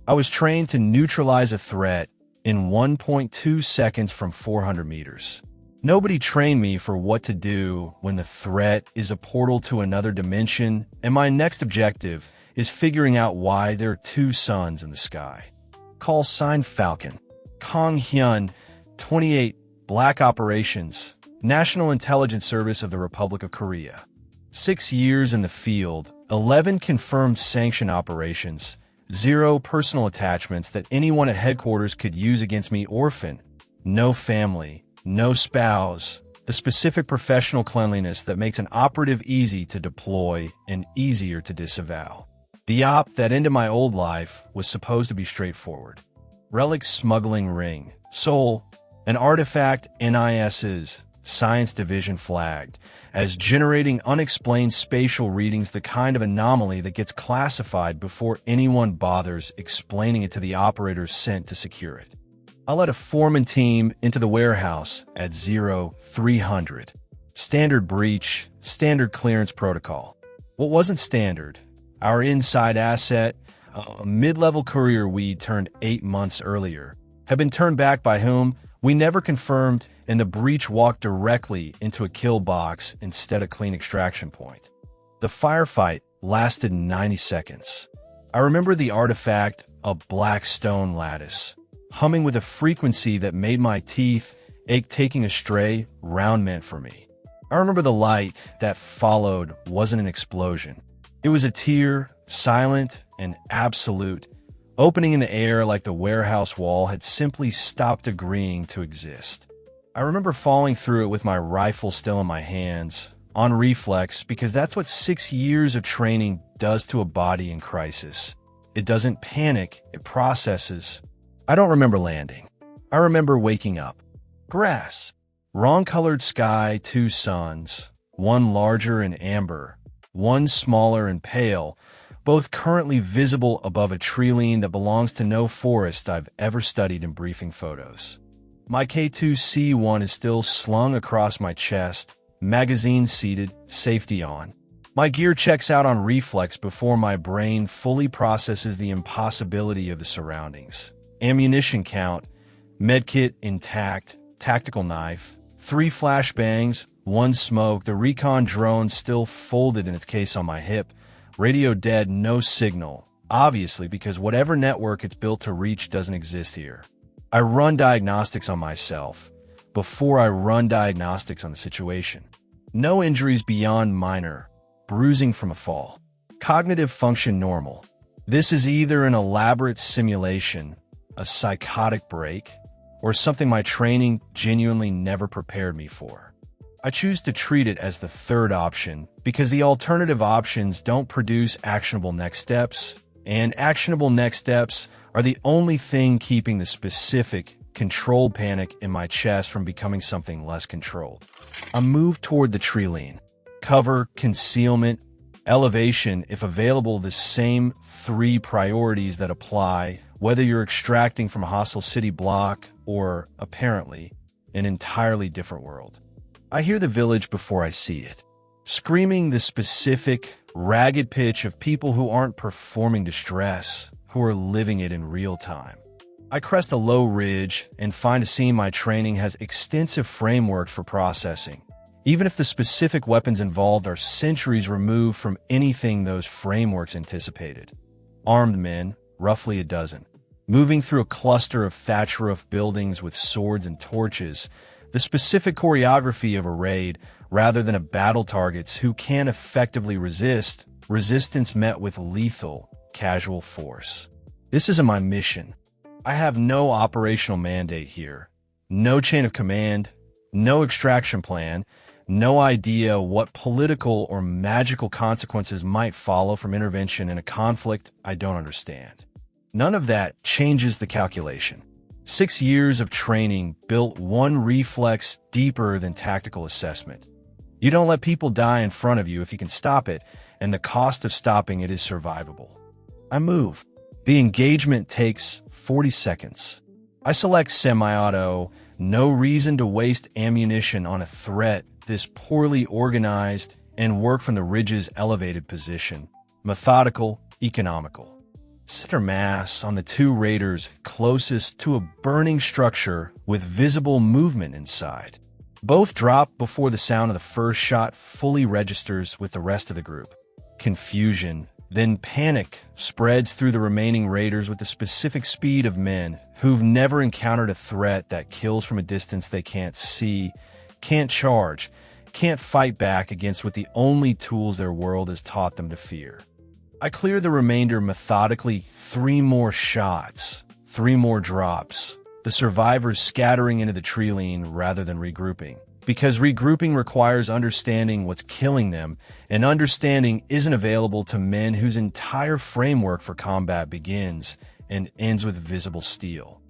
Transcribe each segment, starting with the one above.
I was trained to neutralize a threat in 1.2 seconds from 400 meters. Nobody trained me for what to do when the threat is a portal to another dimension, and my next objective is figuring out why there are two suns in the sky. Call sign Falcon. Kong Hyun, 28, Black Operations, National Intelligence Service of the Republic of Korea. 6 years in the field, 11 confirmed sanction operations, 0 personal attachments that anyone at headquarters could use against me. Orphan, no family, no spouse, the specific professional cleanliness that makes an operative easy to deploy and easier to disavow. The op that ended my old life was supposed to be straightforward. Relic smuggling ring, Seoul, an artifact NIS's Science Division flagged as generating unexplained spatial readings, the kind of anomaly that gets classified before anyone bothers explaining it to the operators sent to secure it. I led a foreman team into the warehouse at 0300. Standard breach, standard clearance protocol. What wasn't standard? Our inside asset, a mid-level courier we'd turned 8 months earlier, had been turned back by whom we never confirmed, and the breach walked directly into a kill box instead of clean extraction point. The firefight lasted 90 seconds. I remember the artifact, a black stone lattice, humming with a frequency that made my teeth ache. Taking a stray round meant for me. I remember the light that followed wasn't an explosion. It was a tear, silent and absolute, opening in the air like the warehouse wall had simply stopped agreeing to exist. I remember falling through it with my rifle still in my hands, on reflex, because that's what 6 years of training does to a body in crisis. It doesn't panic, it processes. I don't remember landing. I remember waking up. Grass. Wrong-colored sky, 2 suns, one larger and amber, one smaller and pale, both currently visible above a tree that belongs to no forest I've ever studied in briefing photos. My K2C1 is still slung across my chest, magazine seated, safety on. My gear checks out on reflex before my brain fully processes the impossibility of the surroundings. Ammunition count, medkit intact, tactical knife, 3 flashbangs, 1 smoke, the recon drone still folded in its case on my hip, radio dead, no signal, obviously because whatever network it's built to reach doesn't exist here. I run diagnostics on myself before I run diagnostics on the situation. No injuries beyond minor, bruising from a fall. Cognitive function normal. This is either an elaborate simulation, a psychotic break, or something my training genuinely never prepared me for. I choose to treat it as the third option because the alternative options don't produce actionable next steps, and actionable next steps are the only thing keeping the specific, controlled panic in my chest from becoming something less controlled. I move toward the tree line. Cover, concealment, elevation, if available, the same 3 priorities that apply whether you're extracting from a hostile city block or, apparently, an entirely different world. I hear the village before I see it, screaming the specific, ragged pitch of people who aren't performing distress, who are living it in real time. I crest a low ridge and find a scene my training has extensive framework for processing, even if the specific weapons involved are centuries removed from anything those frameworks anticipated. Armed men, roughly a dozen, moving through a cluster of thatch roof buildings with swords and torches, the specific choreography of a raid rather than a battle targets who can effectively resist, resistance met with lethal, casual force. This isn't my mission. I have no operational mandate here, no chain of command, no extraction plan, no idea what political or magical consequences might follow from intervention in a conflict I don't understand. None of that changes the calculation. 6 years of training built one reflex deeper than tactical assessment. You don't let people die in front of you if you can stop it, and the cost of stopping it is survivable. I move. The engagement takes 40 seconds. I select semi-auto, no reason to waste ammunition on a threat this poorly organized, and work from the ridge's elevated position. Methodical, economical. center mass on the two raiders closest to a burning structure with visible movement inside. Both drop before the sound of the first shot fully registers with the rest of the group. Confusion, then panic, spreads through the remaining raiders with the specific speed of men who've never encountered a threat that kills from a distance they can't see, can't charge, can't fight back against with the only tools their world has taught them to fear. I clear the remainder methodically, 3 more shots, 3 more drops, the survivors scattering into the tree line rather than regrouping. Because regrouping requires understanding what's killing them, and understanding isn't available to men whose entire framework for combat begins and ends with visible steel.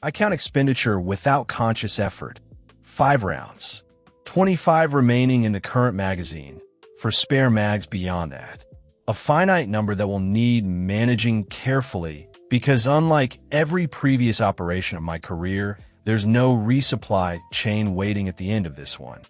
I count expenditure without conscious effort. 5 rounds. 25 remaining in the current magazine, for spare mags beyond that. A finite number that will need managing carefully, because unlike every previous operation of my career, there's no resupply chain waiting at the end of this one.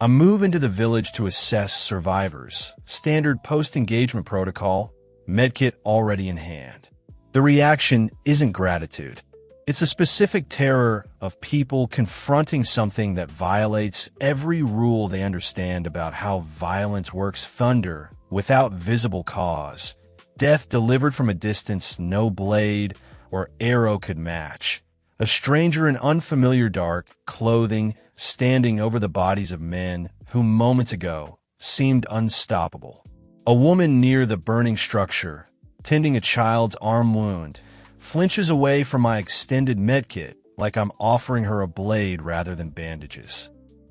I move into the village to assess survivors. Standard post-engagement protocol, medkit already in hand. The reaction isn't gratitude. It's a specific terror of people confronting something that violates every rule they understand about how violence works. Thunder without visible cause. Death delivered from a distance no blade or arrow could match. A stranger in unfamiliar dark clothing standing over the bodies of men who moments ago seemed unstoppable. A woman near the burning structure, tending a child's arm wound, flinches away from my extended medkit like I'm offering her a blade rather than bandages.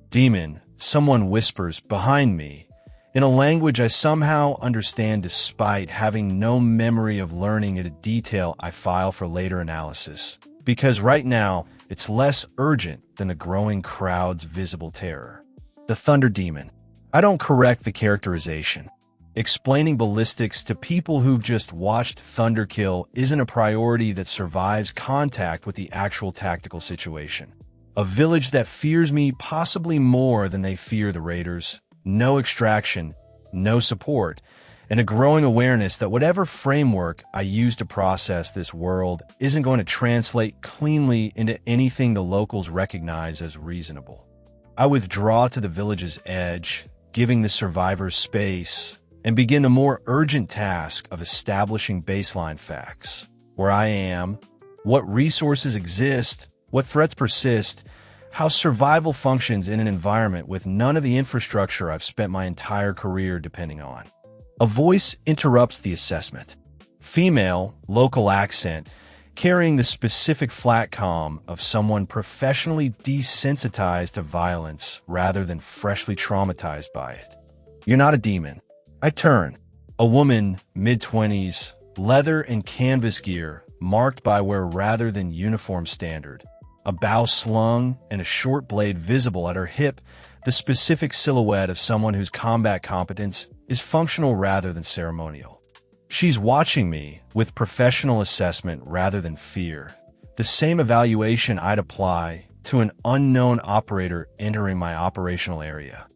Demon, someone whispers behind me, in a language I somehow understand despite having no memory of learning it, a detail I file for later analysis. Because right now, it's less urgent than the growing crowd's visible terror. The Thunder Demon. I don't correct the characterization. Explaining ballistics to people who've just watched thunder kill isn't a priority that survives contact with the actual tactical situation. A village that fears me possibly more than they fear the raiders. No extraction, no support, and a growing awareness that whatever framework I use to process this world isn't going to translate cleanly into anything the locals recognize as reasonable. I withdraw to the village's edge, giving the survivors space, and begin the more urgent task of establishing baseline facts. Where I am, what resources exist, what threats persist, how survival functions in an environment with none of the infrastructure I've spent my entire career depending on. A voice interrupts the assessment. Female, local accent, carrying the specific flat calm of someone professionally desensitized to violence rather than freshly traumatized by it. You're not a demon. I turn. A woman, mid-20s, leather and canvas gear, marked by wear rather than uniform standard. A bow slung and a short blade visible at her hip, the specific silhouette of someone whose combat competence is functional rather than ceremonial. She's watching me with professional assessment rather than fear, the same evaluation I'd apply to an unknown operator entering my operational area.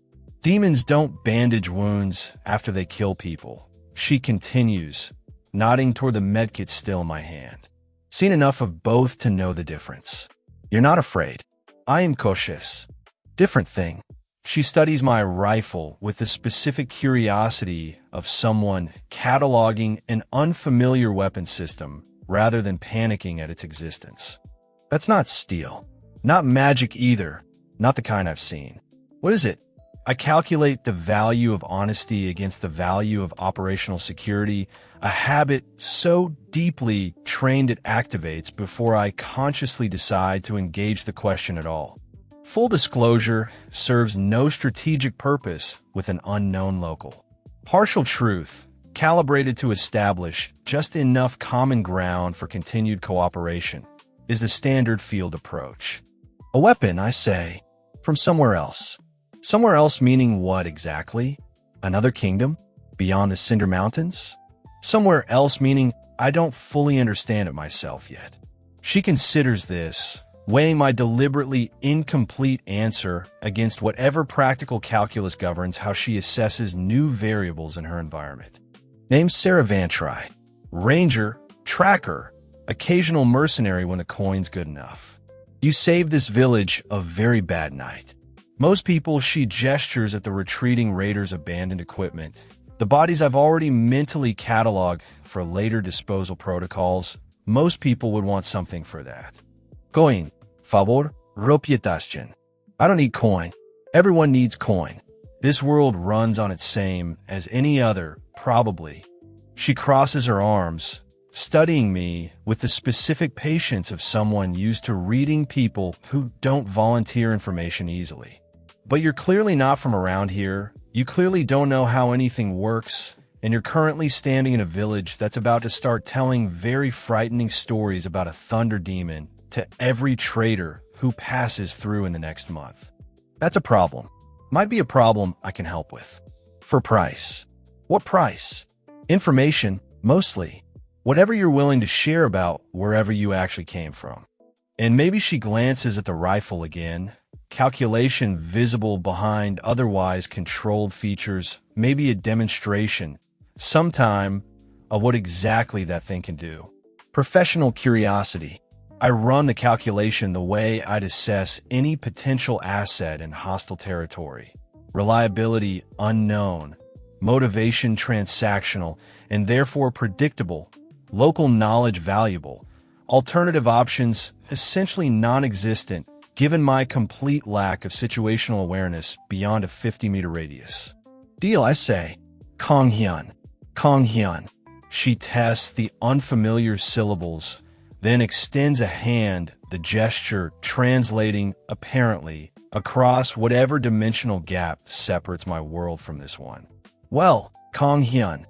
Demons don't bandage wounds after they kill people. She continues, nodding toward the medkit still in my hand. Seen enough of both to know the difference. You're not afraid. I am cautious. Different thing. She studies my rifle with the specific curiosity of someone cataloging an unfamiliar weapon system rather than panicking at its existence. That's not steel. Not magic either. Not the kind I've seen. What is it? I calculate the value of honesty against the value of operational security, a habit so deeply trained it activates before I consciously decide to engage the question at all. Full disclosure serves no strategic purpose with an unknown local. Partial truth, calibrated to establish just enough common ground for continued cooperation, is the standard field approach. A weapon, I say, from somewhere else. Somewhere else meaning what exactly? Another kingdom? Beyond the Cinder Mountains? Somewhere else meaning I don't fully understand it myself yet. She considers this, weighing my deliberately incomplete answer against whatever practical calculus governs how she assesses new variables in her environment. Name's Sarah Vantry. Ranger, Tracker, occasional mercenary when the coin's good enough. You saved this village a very bad night. Most people, she gestures at the retreating raiders' abandoned equipment. The bodies I've already mentally cataloged for later disposal protocols. Most people would want something for that. Coin, favor, ropietaschen. I don't need coin. Everyone needs coin. This world runs on its same as any other, probably. She crosses her arms, studying me with the specific patience of someone used to reading people who don't volunteer information easily. But you're clearly not from around here. You clearly don't know how anything works, and you're currently standing in a village that's about to start telling very frightening stories about a thunder demon to every trader who passes through in the next month. That's a problem. Might be a problem I can help with. For price. What price? Information, mostly. Whatever you're willing to share about wherever you actually came from. And maybe she glances at the rifle again. Calculation visible behind otherwise controlled features, maybe a demonstration, sometime, of what exactly that thing can do. Professional curiosity. I run the calculation the way I'd assess any potential asset in hostile territory. Reliability unknown, motivation transactional, and therefore predictable, local knowledge valuable, alternative options essentially non-existent, given my complete lack of situational awareness beyond a 50-meter radius. Deal, I say. Konghyun. Konghyun. She tests the unfamiliar syllables, then extends a hand, the gesture translating, apparently, across whatever dimensional gap separates my world from this one. Well, Konghyun,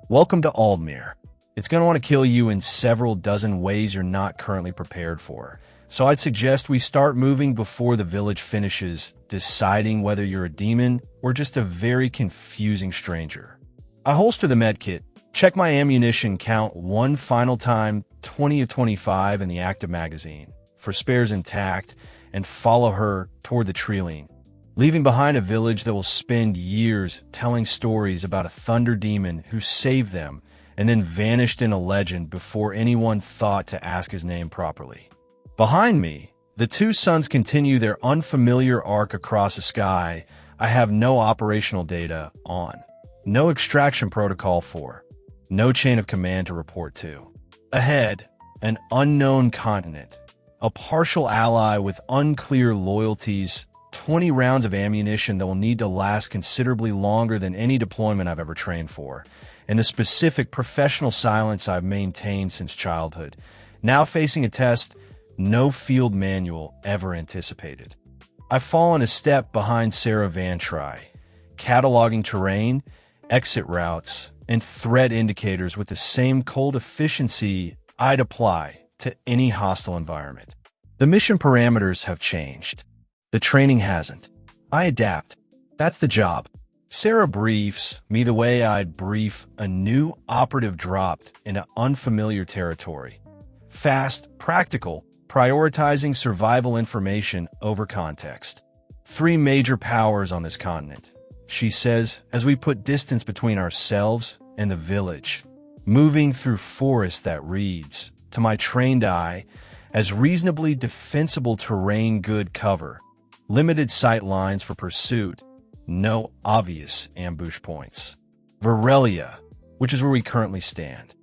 welcome to Aldmere. It's going to want to kill you in several dozen ways you're not currently prepared for. So I'd suggest we start moving before the village finishes, deciding whether you're a demon or just a very confusing stranger. I holster the medkit, check my ammunition count one final time, 20 of 25 in the active magazine, for spares intact, and follow her toward the Treeline, leaving behind a village that will spend years telling stories about a thunder demon who saved them and then vanished in a legend before anyone thought to ask his name properly. Behind me, the two suns continue their unfamiliar arc across a sky I have no operational data on, no extraction protocol for, no chain of command to report to. Ahead, an unknown continent, a partial ally with unclear loyalties, 20 rounds of ammunition that will need to last considerably longer than any deployment I've ever trained for, and the specific professional silence I've maintained since childhood, now facing a test no field manual ever anticipated. I've fallen a step behind Sarah Van Try, cataloging terrain, exit routes, and threat indicators with the same cold efficiency I'd apply to any hostile environment. The mission parameters have changed. The training hasn't. I adapt. That's the job. Sarah briefs me the way I'd brief a new operative dropped into unfamiliar territory. Fast, practical, prioritizing survival information over context. 3 major powers on this continent, she says, as we put distance between ourselves and the village, moving through forest that reads, to my trained eye, as reasonably defensible terrain, good cover, limited sight lines for pursuit, no obvious ambush points. Varelia, which is where we currently stand.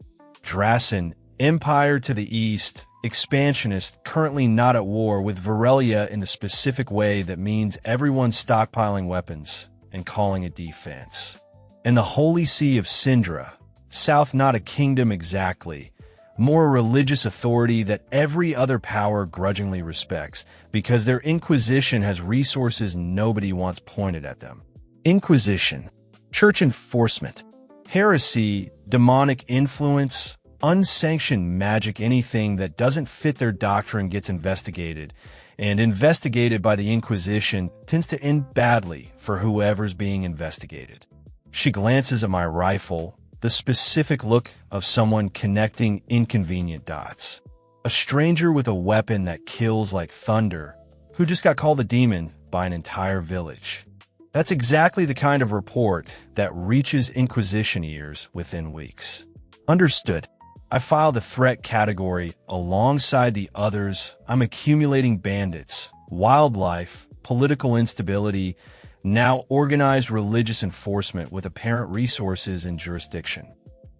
Drasen, Empire to the east, expansionist, currently not at war with Varelia in the specific way that means everyone's stockpiling weapons and calling it defense. And the Holy See of Sindra, south not a kingdom exactly, more a religious authority that every other power grudgingly respects because their Inquisition has resources nobody wants pointed at them. Inquisition, church enforcement, heresy, demonic influence, unsanctioned magic, anything that doesn't fit their doctrine gets investigated, and investigated by the Inquisition tends to end badly for whoever's being investigated. She glances at my rifle, the specific look of someone connecting inconvenient dots. A stranger with a weapon that kills like thunder, who just got called a demon by an entire village. That's exactly the kind of report that reaches Inquisition ears within weeks. Understood. I file the threat category alongside the others. I'm accumulating bandits, wildlife, political instability, now organized religious enforcement with apparent resources and jurisdiction.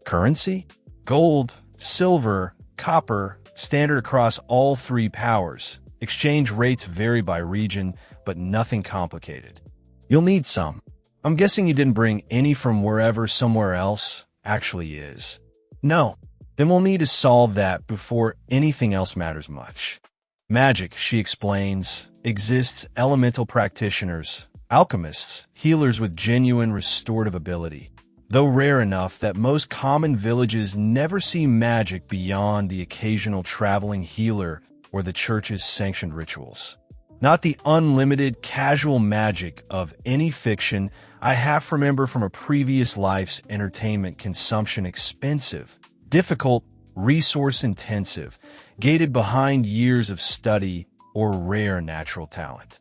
Currency? Gold, silver, copper, standard across all three powers. Exchange rates vary by region, but nothing complicated. You'll need some. I'm guessing you didn't bring any from wherever somewhere else actually is. No. Then we'll need to solve that before anything else matters much. Magic, she explains, exists elemental practitioners, alchemists, healers with genuine restorative ability, though rare enough that most common villages never see magic beyond the occasional traveling healer or the church's sanctioned rituals. Not the unlimited, casual magic of any fiction I half remember from a previous life's entertainment consumption. Expensive, difficult, resource-intensive, gated behind years of study or rare natural talent.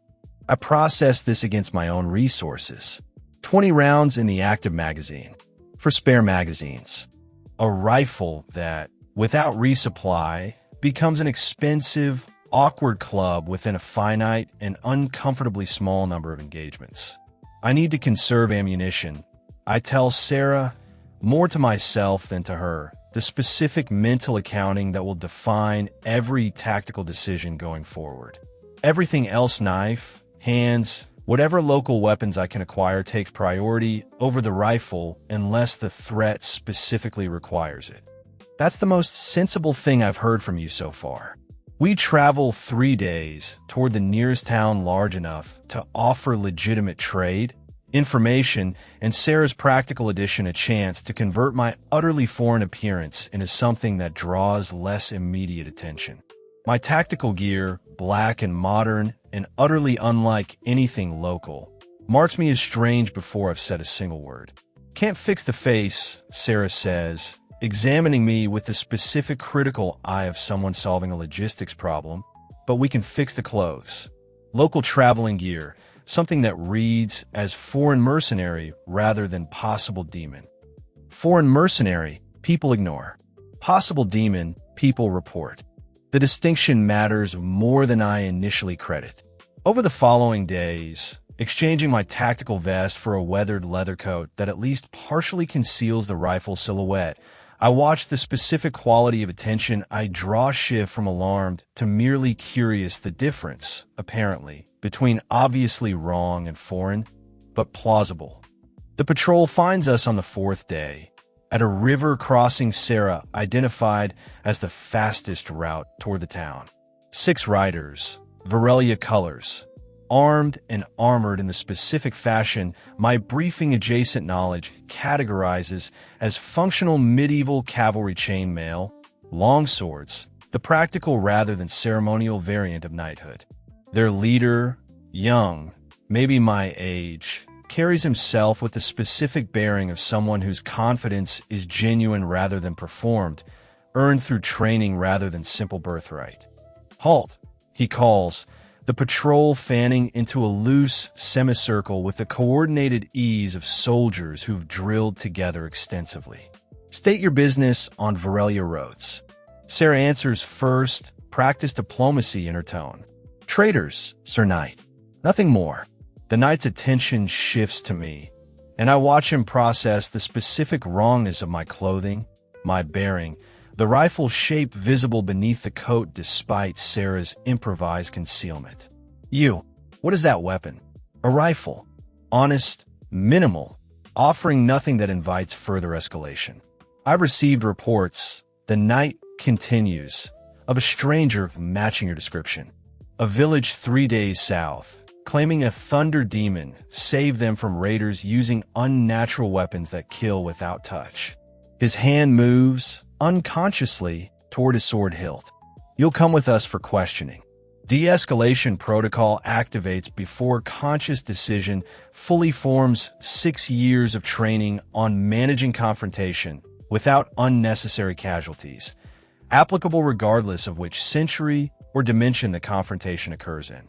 I processed this against my own resources. 20 rounds in the active magazine. For spare magazines. A rifle that, without resupply, becomes an expensive, awkward club within a finite and uncomfortably small number of engagements. I need to conserve ammunition. I tell Sarah, more to myself than to her, the specific mental accounting that will define every tactical decision going forward. Everything else, knife, hands, whatever local weapons I can acquire, takes priority over the rifle unless the threat specifically requires it. That's the most sensible thing I've heard from you so far. We travel 3 days toward the nearest town large enough to offer legitimate trade, information, and Sarah's practical addition a chance to convert my utterly foreign appearance into something that draws less immediate attention. My tactical gear, black and modern and utterly unlike anything local, marks me as strange before I've said a single word. Can't fix the face, Sarah says, examining me with the specific critical eye of someone solving a logistics problem, but we can fix the clothes. Local traveling gear, something that reads as foreign mercenary rather than possible demon. Foreign mercenary, people ignore. Possible demon, people report. The distinction matters more than I initially credit. Over the following days, exchanging my tactical vest for a weathered leather coat that at least partially conceals the rifle silhouette, I watch the specific quality of attention I draw shift from alarmed to merely curious. The difference, apparently, between obviously wrong and foreign, but plausible. The patrol finds us on the 4th day, at a river crossing Sarah identified as the fastest route toward the town. 6 riders, Varelia colors, armed and armored in the specific fashion my briefing-adjacent knowledge categorizes as functional medieval cavalry chainmail, longswords, the practical rather than ceremonial variant of knighthood. Their leader, young, maybe my age, carries himself with the specific bearing of someone whose confidence is genuine rather than performed, earned through training rather than simple birthright. Halt, he calls, the patrol fanning into a loose semicircle with the coordinated ease of soldiers who've drilled together extensively. State your business on Varelia roads. Sarah answers first, practice diplomacy in her tone. Traitors, Sir Knight. Nothing more. The knight's attention shifts to me, and I watch him process the specific wrongness of my clothing, my bearing, the rifle shape visible beneath the coat despite Sarah's improvised concealment. You, what is that weapon? A rifle. Honest, minimal, offering nothing that invites further escalation. I received reports, the knight continues, of a stranger matching your description. A village 3 days south, claiming a thunder demon saved them from raiders using unnatural weapons that kill without touch. His hand moves, unconsciously, toward his sword hilt. You'll come with us for questioning. De-escalation protocol activates before conscious decision fully forms. 6 years of training on managing confrontation without unnecessary casualties, applicable regardless of which century or dimension the confrontation occurs in.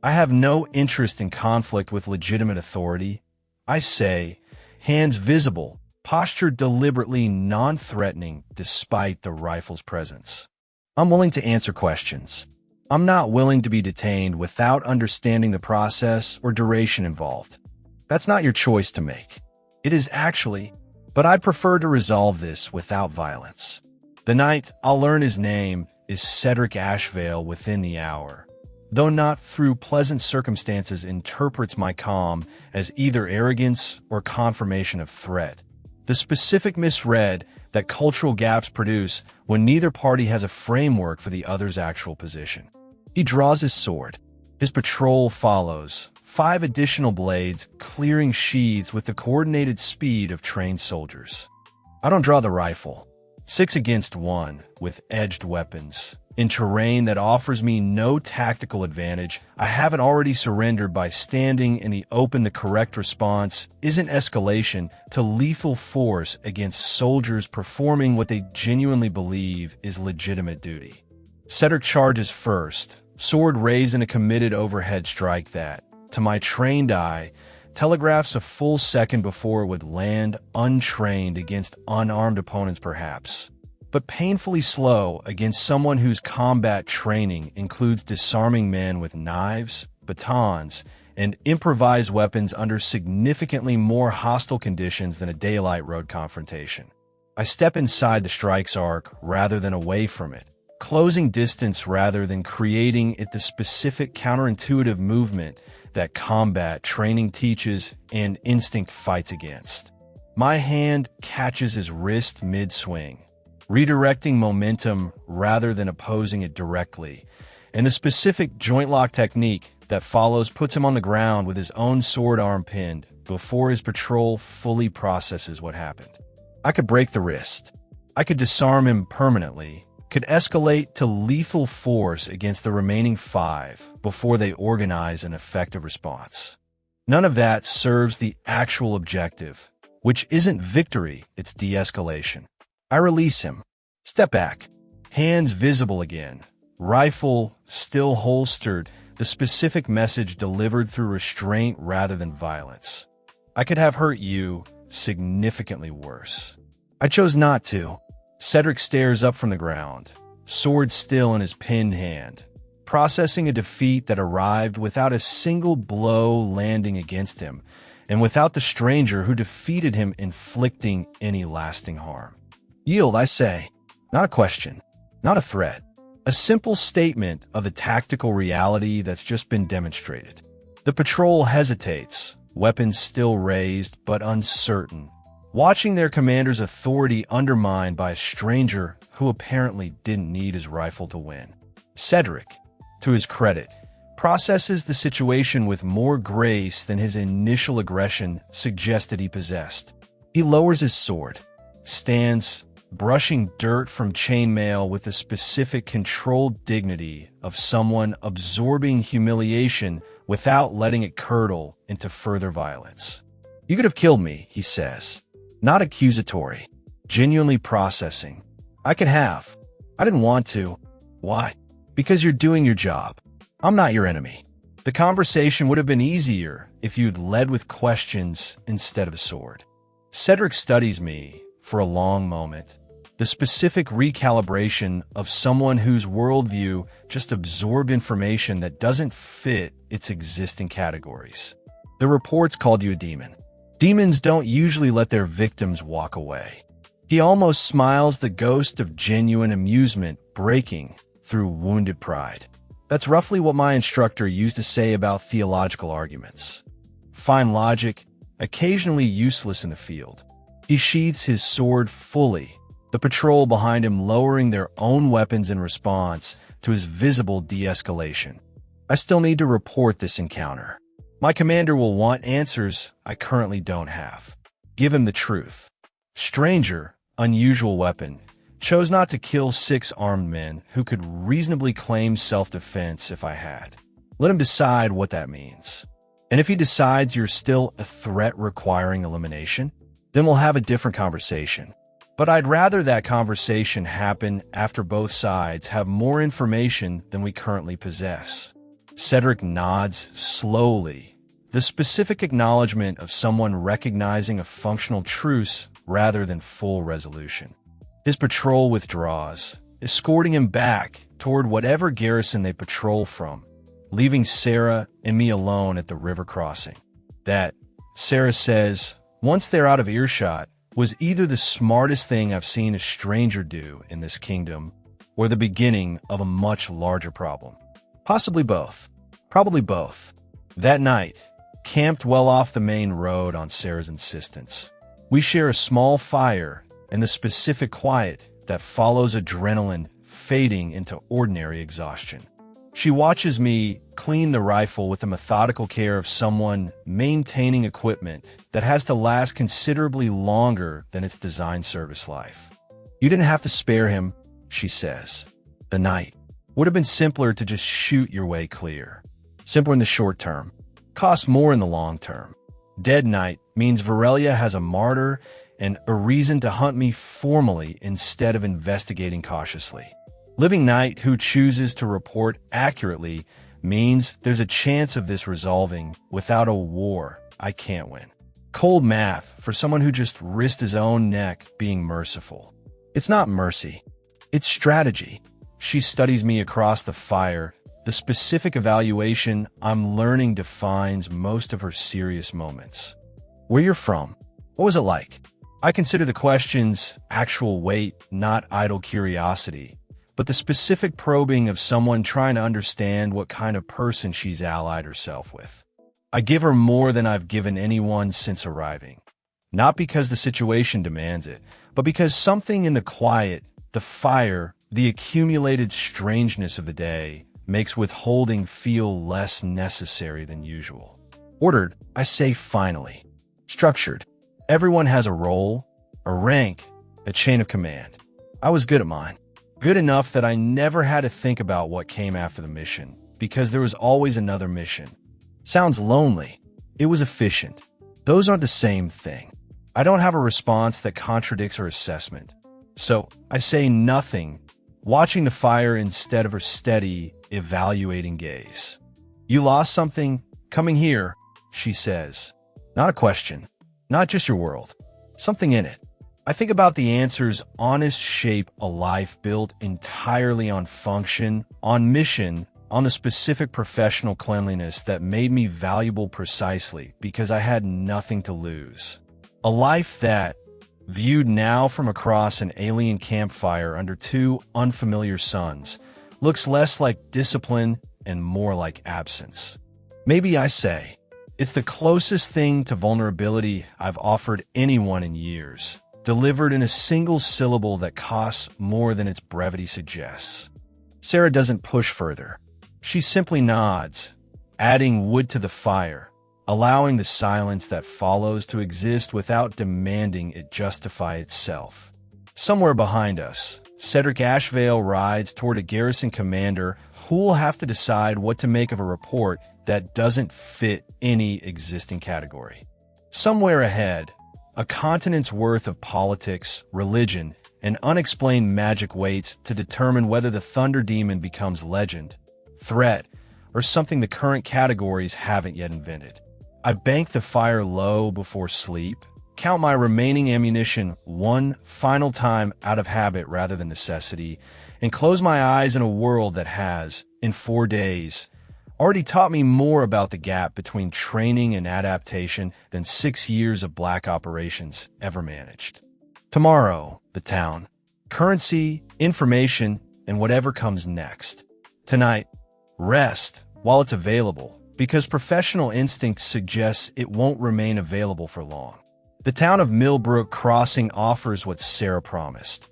I have no interest in conflict with legitimate authority. I say, hands visible, posture deliberately non-threatening despite the rifle's presence. I'm willing to answer questions. I'm not willing to be detained without understanding the process or duration involved. That's not your choice to make. It is actually, but I'd prefer to resolve this without violence. The night I'll learn his name is Cedric Ashvale within the hour, though not through pleasant circumstances interprets my calm as either arrogance or confirmation of threat. The specific misread that cultural gaps produce when neither party has a framework for the other's actual position. He draws his sword. His patrol follows, 5 additional blades clearing sheaths with the coordinated speed of trained soldiers. I don't draw the rifle. 6 against 1, with edged weapons. In terrain that offers me no tactical advantage, I haven't already surrendered by standing in the open. The correct response isn't escalation to lethal force against soldiers performing what they genuinely believe is legitimate duty. Cedric charges first, sword raised in a committed overhead strike that, to my trained eye, telegraphs a full second before it would land, untrained against unarmed opponents perhaps, but painfully slow against someone whose combat training includes disarming men with knives, batons, and improvised weapons under significantly more hostile conditions than a daylight road confrontation. I step inside the strike's arc rather than away from it, closing distance rather than creating it, the specific counterintuitive movement that combat training teaches and instinct fights against. My hand catches his wrist mid-swing, redirecting momentum rather than opposing it directly, and the specific joint lock technique that follows puts him on the ground with his own sword arm pinned before his patrol fully processes what happened. I could break the wrist. I could disarm him permanently, could escalate to lethal force against the remaining 5 before they organize an effective response. None of that serves the actual objective, which isn't victory, it's de-escalation. I release him. Step back. Hands visible again. Rifle still holstered, the specific message delivered through restraint rather than violence. I could have hurt you significantly worse. I chose not to. Cedric stares up from the ground, sword still in his pinned hand, processing a defeat that arrived without a single blow landing against him, and without the stranger who defeated him inflicting any lasting harm. Yield, I say. Not a question, not a threat. A simple statement of the tactical reality that's just been demonstrated. The patrol hesitates, weapons still raised but uncertain, watching their commander's authority undermined by a stranger who apparently didn't need his rifle to win. Cedric, to his credit, processes the situation with more grace than his initial aggression suggested he possessed. He lowers his sword, stands, brushing dirt from chainmail with the specific controlled dignity of someone absorbing humiliation without letting it curdle into further violence. You could have killed me, he says. Not accusatory, genuinely processing. I could have. I didn't want to. Why? Because you're doing your job. I'm not your enemy. The conversation would have been easier if you'd led with questions instead of a sword. Cedric studies me for a long moment, the specific recalibration of someone whose worldview just absorbed information that doesn't fit its existing categories. The reports called you a demon. Demons don't usually let their victims walk away. He almost smiles, the ghost of genuine amusement breaking through wounded pride. That's roughly what my instructor used to say about theological arguments. Fine logic, occasionally useless in the field. He sheaths his sword fully, the patrol behind him lowering their own weapons in response to his visible de-escalation. I still need to report this encounter. My commander will want answers I currently don't have. Give him the truth. Stranger, unusual weapon, chose not to kill 6 armed men who could reasonably claim self-defense if I had. Let him decide what that means. And if he decides you're still a threat requiring elimination, then we'll have a different conversation. But I'd rather that conversation happen after both sides have more information than we currently possess. Cedric nods slowly, the specific acknowledgement of someone recognizing a functional truce rather than full resolution. His patrol withdraws, escorting him back toward whatever garrison they patrol from, leaving Sarah and me alone at the river crossing. That, Sarah says, once they're out of earshot, was either the smartest thing I've seen a stranger do in this kingdom, or the beginning of a much larger problem. Possibly both. Probably both. That night, camped well off the main road on Sarah's insistence, we share a small fire and the specific quiet that follows adrenaline fading into ordinary exhaustion. She watches me clean the rifle with the methodical care of someone maintaining equipment that has to last considerably longer than its design service life. You didn't have to spare him, she says. The night would have been simpler to just shoot your way clear. Simpler in the short term, costs more in the long term. Dead night means Varelia has a martyr and a reason to hunt me formally instead of investigating cautiously. Living night who chooses to report accurately means there's a chance of this resolving without a war I can't win. Cold math for someone who just risked his own neck being merciful. It's not mercy. It's strategy. She studies me across the fire. The specific evaluation I'm learning defines most of her serious moments. Where you're from? What was it like? I consider the question's actual weight not idle curiosity, but the specific probing of someone trying to understand what kind of person she's allied herself with. I give her more than I've given anyone since arriving. Not because the situation demands it, but because something in the quiet, the fire, the accumulated strangeness of the day makes withholding feel less necessary than usual. Ordered, I say finally. Structured. Everyone has a role, a rank, a chain of command. I was good at mine. Good enough that I never had to think about what came after the mission, because there was always another mission. Sounds lonely. It was efficient. Those aren't the same thing. I don't have a response that contradicts her assessment. So I say nothing, watching the fire instead of her steady, evaluating gaze. You lost something? Coming here, she says. Not a question. Not just your world. Something in it. I think about the answer's honest shape, a life built entirely on function, on mission, on the specific professional cleanliness that made me valuable precisely because I had nothing to lose. A life that, viewed now from across an alien campfire under two unfamiliar suns, looks less like discipline and more like absence. Maybe I say, it's the closest thing to vulnerability I've offered anyone in years, delivered in a single syllable that costs more than its brevity suggests. Sarah doesn't push further. She simply nods, adding wood to the fire, allowing the silence that follows to exist without demanding it justify itself. Somewhere behind us, Cedric Ashvale rides toward a garrison commander who'll have to decide what to make of a report that doesn't fit any existing category. Somewhere ahead, a continent's worth of politics, religion, and unexplained magic waits to determine whether the Thunder Demon becomes legend, threat, or something the current categories haven't yet invented. I bank the fire low before sleep, count my remaining ammunition one final time out of habit rather than necessity, and close my eyes in a world that has, in 4 days, already taught me more about the gap between training and adaptation than 6 years of black operations ever managed. Tomorrow, the town, currency, information, and whatever comes next. Tonight, rest while it's available, because professional instinct suggests it won't remain available for long. The town of Millbrook Crossing offers what Sarah promised.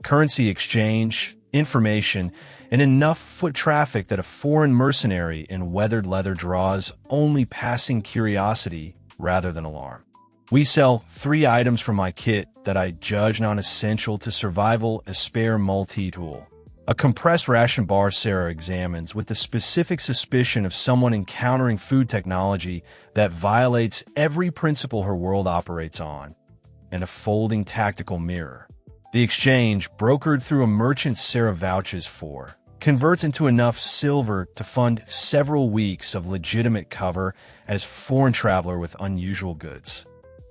Currency exchange, information, and enough foot traffic that a foreign mercenary in weathered leather draws only passing curiosity rather than alarm. We sell 3 items from my kit that I judge non-essential to survival: a spare multi-tool, a compressed ration bar Sarah examines with the specific suspicion of someone encountering food technology that violates every principle her world operates on, and a folding tactical mirror. The exchange, brokered through a merchant Sarah vouches for, converts into enough silver to fund several weeks of legitimate cover as foreign traveler with unusual goods.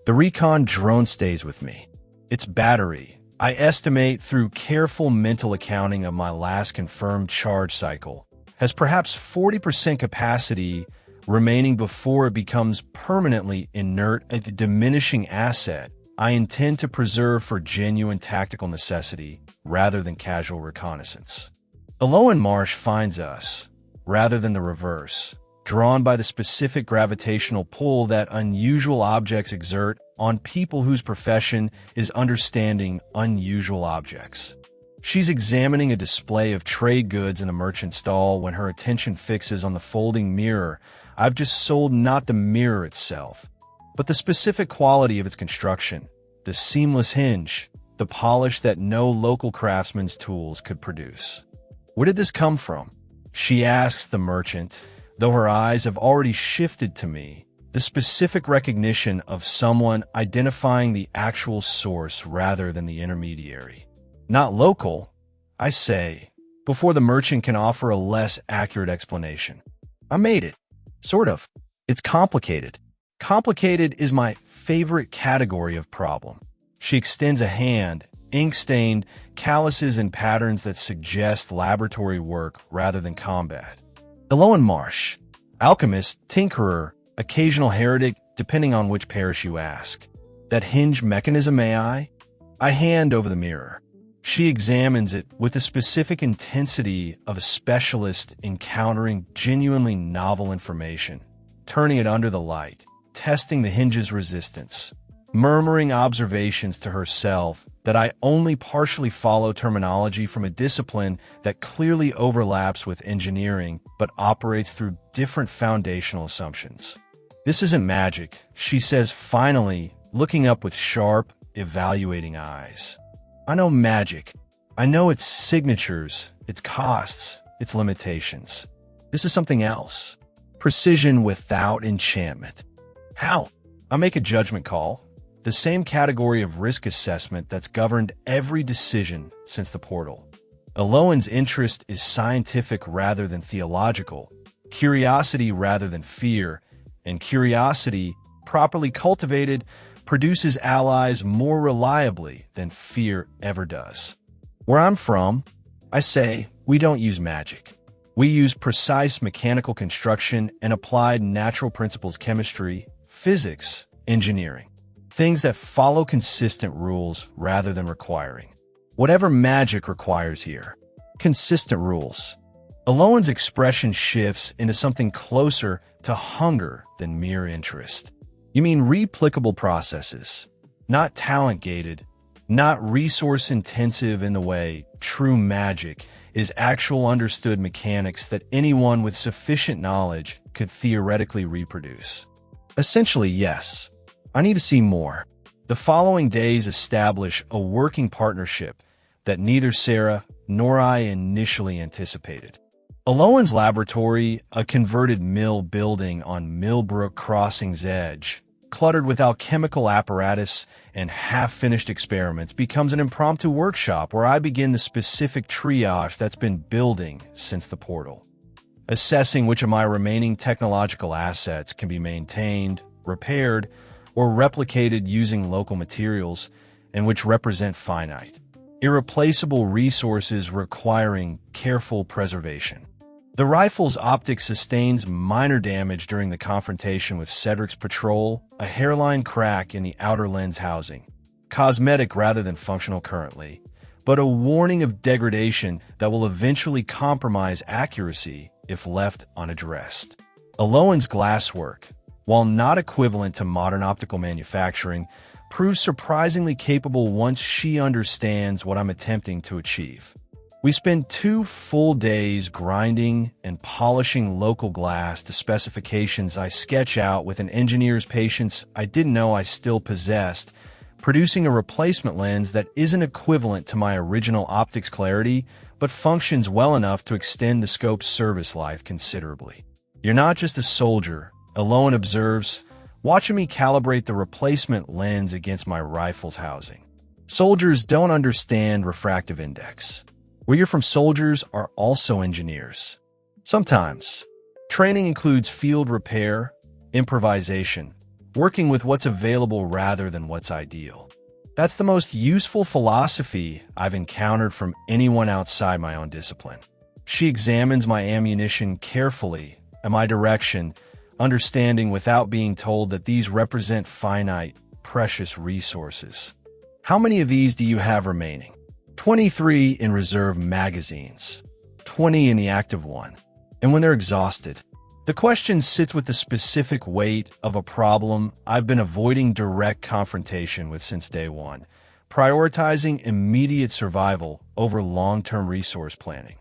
The recon drone stays with me. Its battery. I estimate through careful mental accounting of my last confirmed charge cycle, has perhaps 40% capacity remaining before it becomes permanently inert, a diminishing asset I intend to preserve for genuine tactical necessity rather than casual reconnaissance. Alolan Marsh finds us, rather than the reverse, drawn by the specific gravitational pull that unusual objects exert on people whose profession is understanding unusual objects. She's examining a display of trade goods in the merchant stall when her attention fixes on the folding mirror I've just sold, not the mirror itself, but the specific quality of its construction, the seamless hinge, the polish that no local craftsman's tools could produce. Where did this come from? She asks the merchant, though her eyes have already shifted to me, the specific recognition of someone identifying the actual source rather than the intermediary. Not local, I say, before the merchant can offer a less accurate explanation. I made it. Sort of. It's complicated. Complicated is my favorite category of problem. She extends a hand, ink-stained, calluses and patterns that suggest laboratory work rather than combat. Alolan Marsh, alchemist, tinkerer, occasional heretic, depending on which parish you ask. That hinge mechanism, may I? I hand over the mirror. She examines it with the specific intensity of a specialist encountering genuinely novel information, turning it under the light, testing the hinge's resistance, murmuring observations to herself that I only partially follow terminology from a discipline that clearly overlaps with engineering but operates through different foundational assumptions. This isn't magic, she says finally, looking up with sharp, evaluating eyes. I know magic. I know its signatures, its costs, its limitations. This is something else. Precision without enchantment. How? I make a judgment call. The same category of risk assessment that's governed every decision since the portal. Alolan's interest is scientific rather than theological, curiosity rather than fear, and curiosity, properly cultivated, produces allies more reliably than fear ever does. Where I'm from, I say, we don't use magic. We use precise mechanical construction and applied natural principles chemistry, physics, engineering. Things that follow consistent rules rather than requiring. Whatever magic requires here. Consistent rules. Alolan's expression shifts into something closer to hunger than mere interest. You mean replicable processes, not talent-gated, not resource-intensive in the way true magic is actual understood mechanics that anyone with sufficient knowledge could theoretically reproduce. Essentially, yes. I need to see more. The following days establish a working partnership that neither Sarah nor I initially anticipated. Alolan's laboratory, a converted mill building on Millbrook Crossing's edge, cluttered with alchemical apparatus and half-finished experiments, becomes an impromptu workshop where I begin the specific triage that's been building since the portal. Assessing which of my remaining technological assets can be maintained, repaired, or replicated using local materials, and which represent finite, irreplaceable resources requiring careful preservation. The rifle's optic sustains minor damage during the confrontation with Cedric's patrol, a hairline crack in the outer lens housing, cosmetic rather than functional currently, but a warning of degradation that will eventually compromise accuracy if left unaddressed. Alolan's glasswork, while not equivalent to modern optical manufacturing, proves surprisingly capable once she understands what I'm attempting to achieve. We spend 2 full days grinding and polishing local glass to specifications I sketch out with an engineer's patience I didn't know I still possessed, producing a replacement lens that isn't equivalent to my original optics clarity, but functions well enough to extend the scope's service life considerably. You're not just a soldier, Alolan observes, watching me calibrate the replacement lens against my rifle's housing. Soldiers don't understand refractive index. Where you're from, soldiers are also engineers. Sometimes. Training includes field repair, improvisation, working with what's available rather than what's ideal. That's the most useful philosophy I've encountered from anyone outside my own discipline. She examines my ammunition carefully and my direction, understanding without being told that these represent finite, precious resources. How many of these do you have remaining? 23 in reserve magazines, 20 in the active one. And when they're exhausted, the question sits with the specific weight of a problem I've been avoiding direct confrontation with since day one, prioritizing immediate survival over long-term resource planning.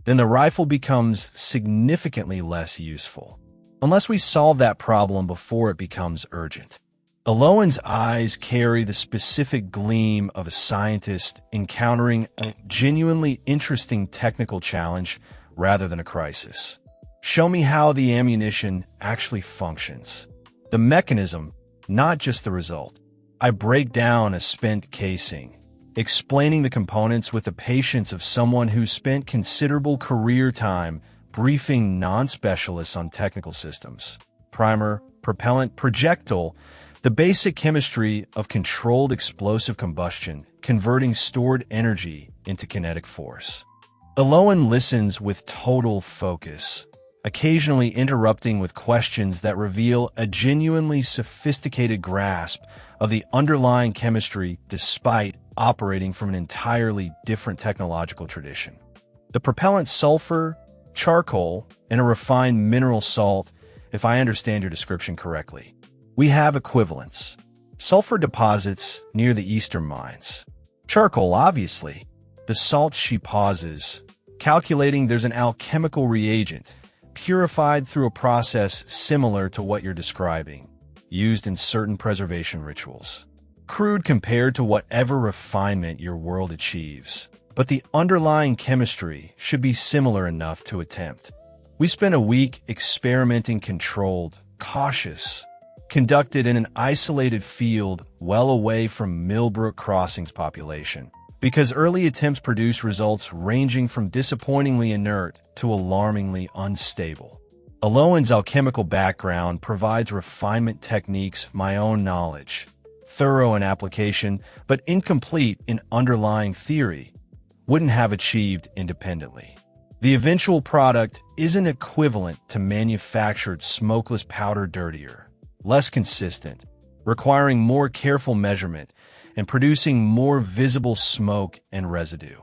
Then the rifle becomes significantly less useful, unless we solve that problem before it becomes urgent. Alohan's eyes carry the specific gleam of a scientist encountering a genuinely interesting technical challenge rather than a crisis. Show me how the ammunition actually functions. The mechanism, not just the result. I break down a spent casing, explaining the components with the patience of someone who spent considerable career time briefing non-specialists on technical systems. Primer, propellant, projectile, the basic chemistry of controlled explosive combustion, converting stored energy into kinetic force. Alohan listens with total focus, occasionally interrupting with questions that reveal a genuinely sophisticated grasp of the underlying chemistry despite operating from an entirely different technological tradition. The propellant sulfur, charcoal, and a refined mineral salt, if I understand your description correctly. We have equivalents. Sulfur deposits near the eastern mines. Charcoal, obviously. The salt, she pauses, calculating there's an alchemical reagent, purified through a process similar to what you're describing, used in certain preservation rituals. Crude compared to whatever refinement your world achieves, but the underlying chemistry should be similar enough to attempt. We spent a week experimenting controlled, cautious, conducted in an isolated field well away from Millbrook Crossing's population, because early attempts produced results ranging from disappointingly inert to alarmingly unstable. Alohan's alchemical background provides refinement techniques, my own knowledge, thorough in application but incomplete in underlying theory, wouldn't have achieved independently. The eventual product isn't equivalent to manufactured smokeless powder, dirtier, less consistent, requiring more careful measurement, and producing more visible smoke and residue.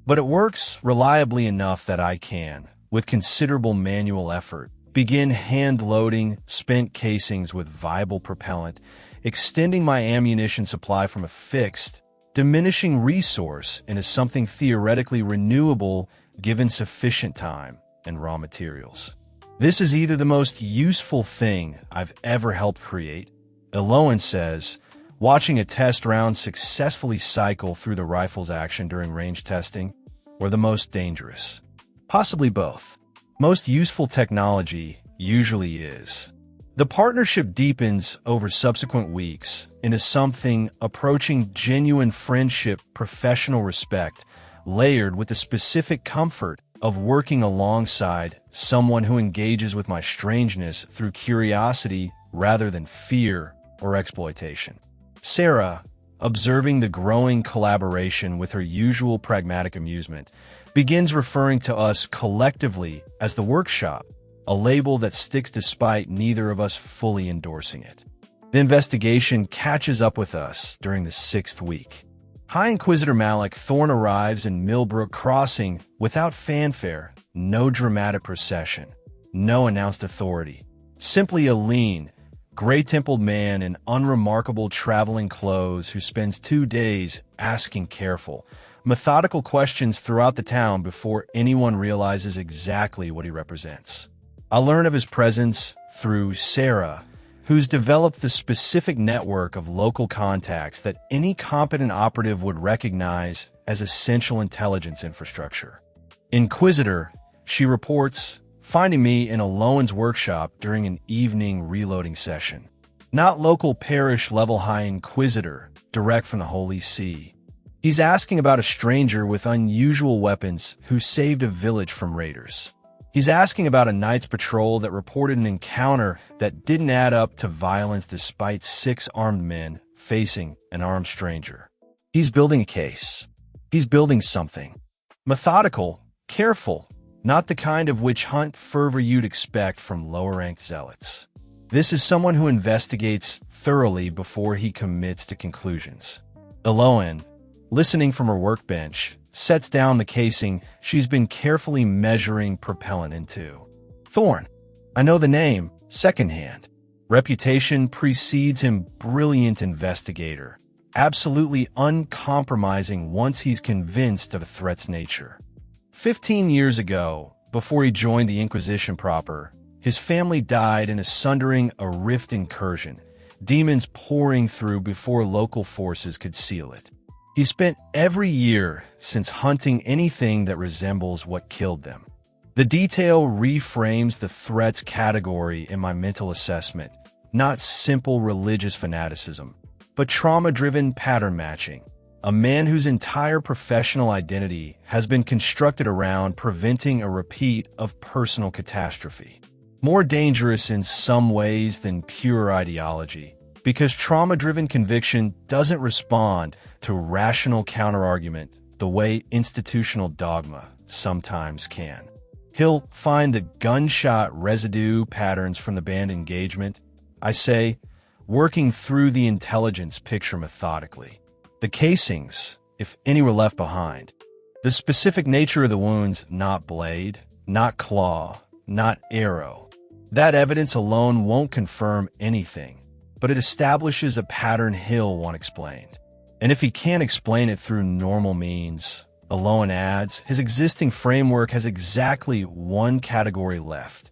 But it works reliably enough that I can, with considerable manual effort, begin hand-loading spent casings with viable propellant, extending my ammunition supply from a fixed, diminishing resource into something theoretically renewable given sufficient time and raw materials. This is either the most useful thing I've ever helped create, Alohan says, watching a test round successfully cycle through the rifle's action during range testing, or the most dangerous. Possibly both. Most useful technology usually is. The partnership deepens over subsequent weeks into something approaching genuine friendship, professional respect, layered with the specific comfort of working alongside someone who engages with my strangeness through curiosity rather than fear or exploitation. Sarah, observing the growing collaboration with her usual pragmatic amusement, begins referring to us collectively as the workshop, a label that sticks despite neither of us fully endorsing it. The investigation catches up with us during the 6th week. High Inquisitor Malik Thorne arrives in Millbrook Crossing without fanfare, no dramatic procession, no announced authority. Simply a lean, gray-templed man in unremarkable traveling clothes who spends 2 days asking careful, methodical questions throughout the town before anyone realizes exactly what he represents. I learn of his presence through Sarah, who's developed the specific network of local contacts that any competent operative would recognize as essential intelligence infrastructure. Inquisitor, she reports, finding me in Alohan's workshop during an evening reloading session. Not local parish-level High Inquisitor, direct from the Holy See. He's asking about a stranger with unusual weapons who saved a village from raiders. He's asking about a night's patrol that reported an encounter that didn't add up to violence despite 6 armed men facing an armed stranger. He's building a case. He's building something. Methodical, careful, not the kind of witch hunt fervor you'd expect from lower-ranked zealots. This is someone who investigates thoroughly before he commits to conclusions. Eloan, listening from her workbench, sets down the casing she's been carefully measuring propellant into. Thorn. I know the name, secondhand. Reputation precedes him, brilliant investigator. Absolutely uncompromising once he's convinced of a threat's nature. 15 years ago, before he joined the Inquisition proper, his family died in a sundering, a rift incursion, demons pouring through before local forces could seal it. He spent every year since hunting anything that resembles what killed them. The detail reframes the threats category in my mental assessment, not simple religious fanaticism, but trauma-driven pattern matching. A man whose entire professional identity has been constructed around preventing a repeat of personal catastrophe. More dangerous in some ways than pure ideology, because trauma-driven conviction doesn't respond to rational counterargument the way institutional dogma sometimes can. He'll find the gunshot residue patterns from the band engagement, I say, working through the intelligence picture methodically. The casings, if any were left behind. The specific nature of the wounds, not blade, not claw, not arrow. That evidence alone won't confirm anything, but it establishes a pattern he'll want explained. And if he can't explain it through normal means, Eloan adds, his existing framework has exactly one category left: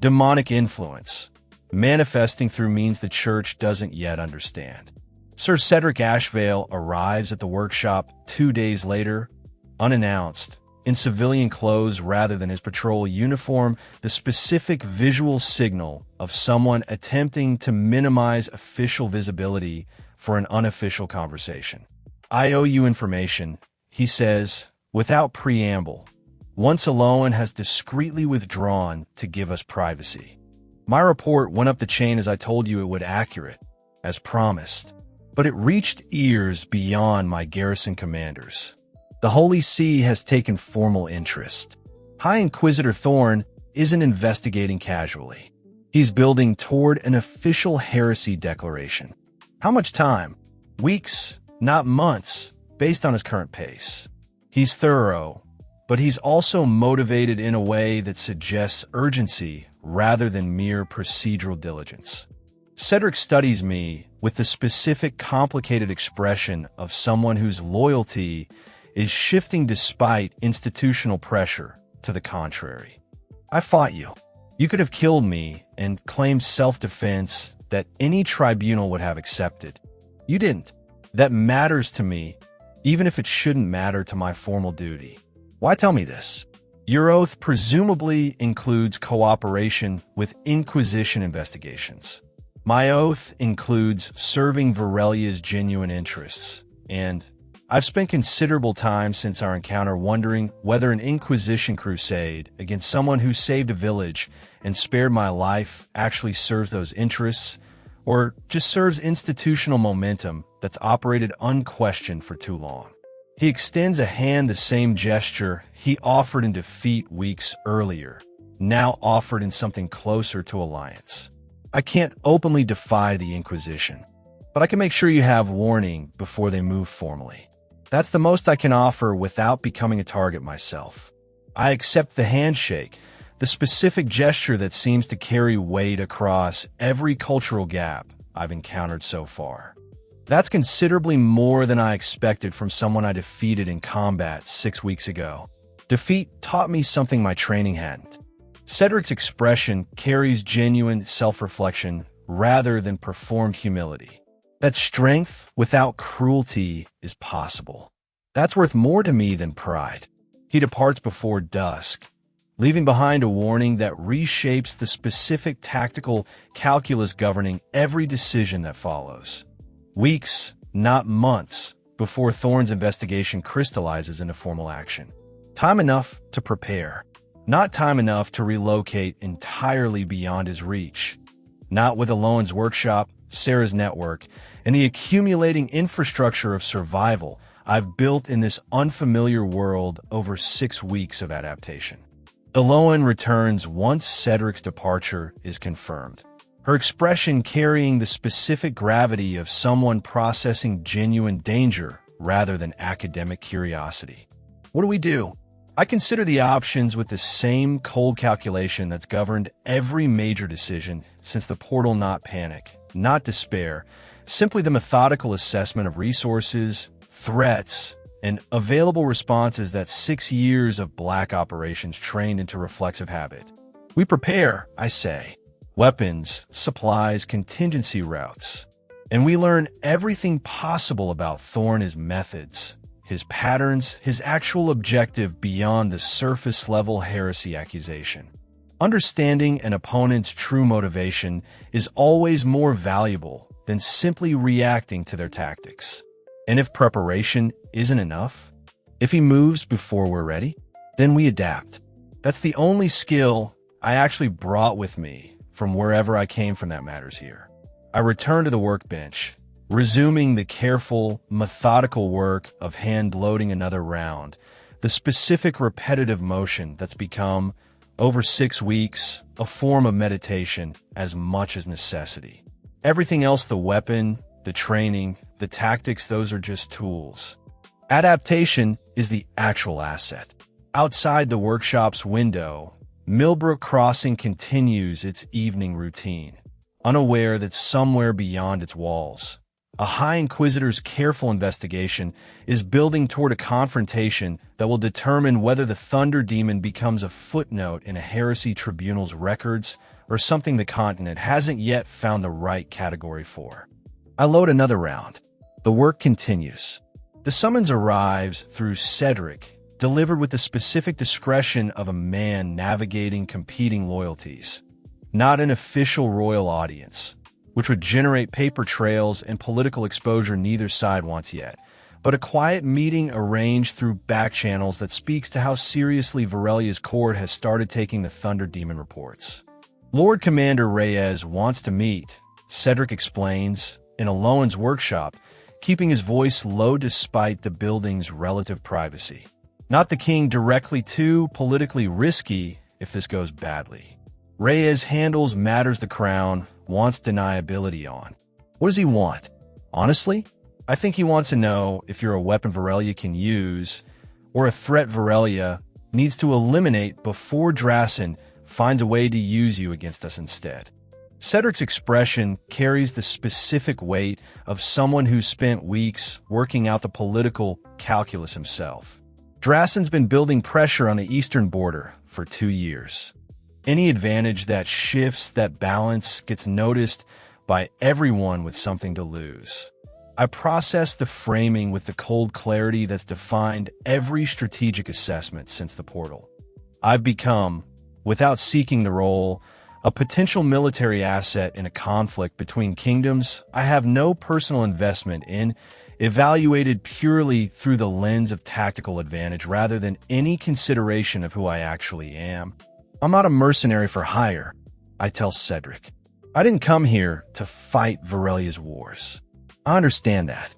demonic influence, manifesting through means the church doesn't yet understand. Sir Cedric Ashvale arrives at the workshop 2 days later, unannounced, in civilian clothes rather than his patrol uniform, the specific visual signal of someone attempting to minimize official visibility for an unofficial conversation. I owe you information, he says, without preamble, once Eloan has discreetly withdrawn to give us privacy. My report went up the chain as I told you it would, accurate, as promised, but it reached ears beyond my garrison commanders. The Holy See has taken formal interest. High Inquisitor Thorn isn't investigating casually. He's building toward an official heresy declaration. How much time? Weeks, not months, based on his current pace. He's thorough, but he's also motivated in a way that suggests urgency rather than mere procedural diligence. Cedric studies me with the specific, complicated expression of someone whose loyalty is shifting despite institutional pressure to the contrary. I fought you. You could have killed me and claimed self-defense that any tribunal would have accepted. You didn't. That matters to me, even if it shouldn't matter to my formal duty. Why tell me this? Your oath presumably includes cooperation with Inquisition investigations. My oath includes serving Varelia's genuine interests, and I've spent considerable time since our encounter wondering whether an Inquisition crusade against someone who saved a village and spared my life actually serves those interests, or just serves institutional momentum that's operated unquestioned for too long. He extends a hand, the same gesture he offered in defeat weeks earlier, now offered in something closer to alliance. I can't openly defy the Inquisition, but I can make sure you have warning before they move formally. That's the most I can offer without becoming a target myself. I accept the handshake, the specific gesture that seems to carry weight across every cultural gap I've encountered so far. That's considerably more than I expected from someone I defeated in combat 6 weeks ago. Defeat taught me something my training hadn't. Cedric's expression carries genuine self-reflection rather than performed humility. That strength without cruelty is possible. That's worth more to me than pride. He departs before dusk, leaving behind a warning that reshapes the specific tactical calculus governing every decision that follows. Weeks, not months, before Thorn's investigation crystallizes into formal action. Time enough to prepare. Not time enough to relocate entirely beyond his reach. Not with Eloan's workshop Sarah's network, and the accumulating infrastructure of survival I've built in this unfamiliar world over 6 weeks of adaptation. Eloan returns once Cedric's departure is confirmed, her expression carrying the specific gravity of someone processing genuine danger rather than academic curiosity. What do we do? I consider the options with the same cold calculation that's governed every major decision since the portal. Not panic, not despair, simply the methodical assessment of resources, threats, and available responses that 6 years of black operations trained into reflexive habit. We prepare, I say. Weapons, supplies, contingency routes. And we learn everything possible about Thorn, his methods, his patterns, his actual objective beyond the surface-level heresy accusation. Understanding an opponent's true motivation is always more valuable than simply reacting to their tactics. And if preparation isn't enough, if he moves before we're ready, then we adapt. That's the only skill I actually brought with me from wherever I came from that matters here. I return to the workbench, resuming the careful, methodical work of hand-loading another round, the specific repetitive motion that's become, over 6 weeks, a form of meditation as much as necessity. Everything else, the weapon, the training, the tactics, those are just tools. Adaptation is the actual asset. Outside the workshop's window, Millbrook Crossing continues its evening routine, unaware that somewhere beyond its walls, a High Inquisitor's careful investigation is building toward a confrontation that will determine whether the Thunder Demon becomes a footnote in a heresy tribunal's records or something the continent hasn't yet found the right category for. I load another round. The work continues. The summons arrives through Cedric, delivered with the specific discretion of a man navigating competing loyalties. Not an official royal audience, which would generate paper trails and political exposure neither side wants yet, but a quiet meeting arranged through back channels that speaks to how seriously Varelia's court has started taking the Thunder Demon reports. Lord Commander Reyes wants to meet, Cedric explains, in Eloan's workshop, keeping his voice low despite the building's relative privacy. Not the king directly, too politically risky if this goes badly. Reyes handles matters the crown wants deniability on. What does he want? Honestly, I think he wants to know if you're a weapon Varelia can use or a threat Varelia needs to eliminate before Drassen finds a way to use you against us instead. Cedric's expression carries the specific weight of someone who spent weeks working out the political calculus himself. Drassen's been building pressure on the eastern border for 2 years. Any advantage that shifts that balance gets noticed by everyone with something to lose. I process the framing with the cold clarity that's defined every strategic assessment since the portal. I've become, without seeking the role, a potential military asset in a conflict between kingdoms I have no personal investment in, evaluated purely through the lens of tactical advantage rather than any consideration of who I actually am. I'm not a mercenary for hire, I tell Cedric. I didn't come here to fight Varelia's wars. I understand that.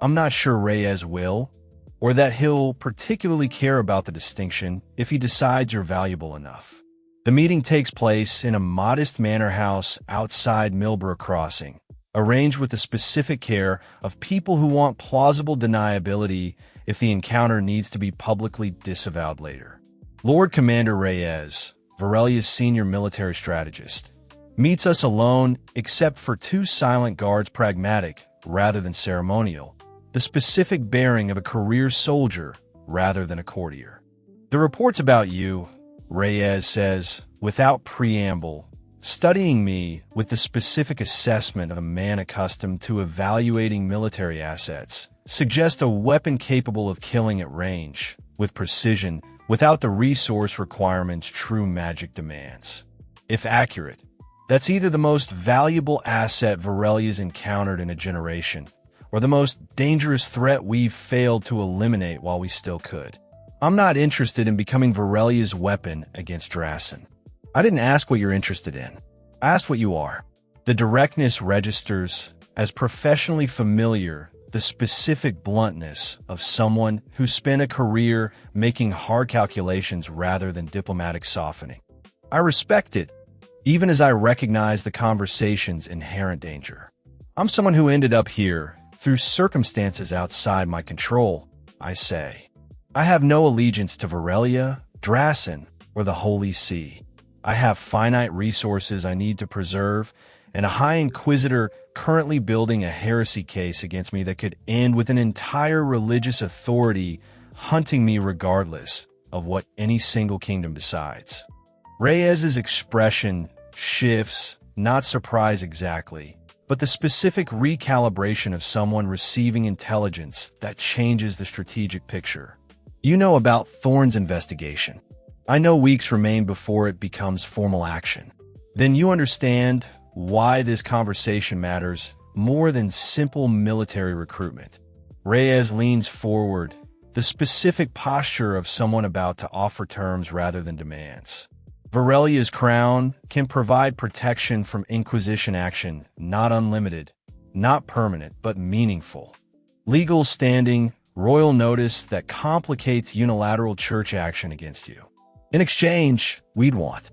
I'm not sure Reyes will, or that he'll particularly care about the distinction if he decides you're valuable enough. The meeting takes place in a modest manor house outside Millbrook Crossing, arranged with the specific care of people who want plausible deniability if the encounter needs to be publicly disavowed later. Lord Commander Reyes, Varelia's senior military strategist, meets us alone except for 2 silent guards, pragmatic rather than ceremonial, the specific bearing of a career soldier rather than a courtier. The reports about you, Reyes says, without preamble, studying me with the specific assessment of a man accustomed to evaluating military assets, suggest a weapon capable of killing at range, with precision, without the resource requirements true magic demands. If accurate, that's either the most valuable asset Varelia's encountered in a generation, or the most dangerous threat we've failed to eliminate while we still could. I'm not interested in becoming Varelia's weapon against Drassen. I didn't ask what you're interested in. I asked what you are. The directness registers as professionally familiar, the specific bluntness of someone who spent a career making hard calculations rather than diplomatic softening. I respect it, even as I recognize the conversation's inherent danger. I'm someone who ended up here through circumstances outside my control, I say. I have no allegiance to Varelia, Drasen, or the Holy See. I have finite resources I need to preserve, and a High Inquisitor currently building a heresy case against me that could end with an entire religious authority hunting me regardless of what any single kingdom decides. Reyes's expression shifts, not surprise exactly, but the specific recalibration of someone receiving intelligence that changes the strategic picture. You know about Thorne's investigation. I know weeks remain before it becomes formal action. Then you understand why this conversation matters more than simple military recruitment. Reyes leans forward, the specific posture of someone about to offer terms rather than demands. Varelia's crown can provide protection from Inquisition action, not unlimited, not permanent, but meaningful. Legal standing, royal notice that complicates unilateral church action against you. In exchange, we'd want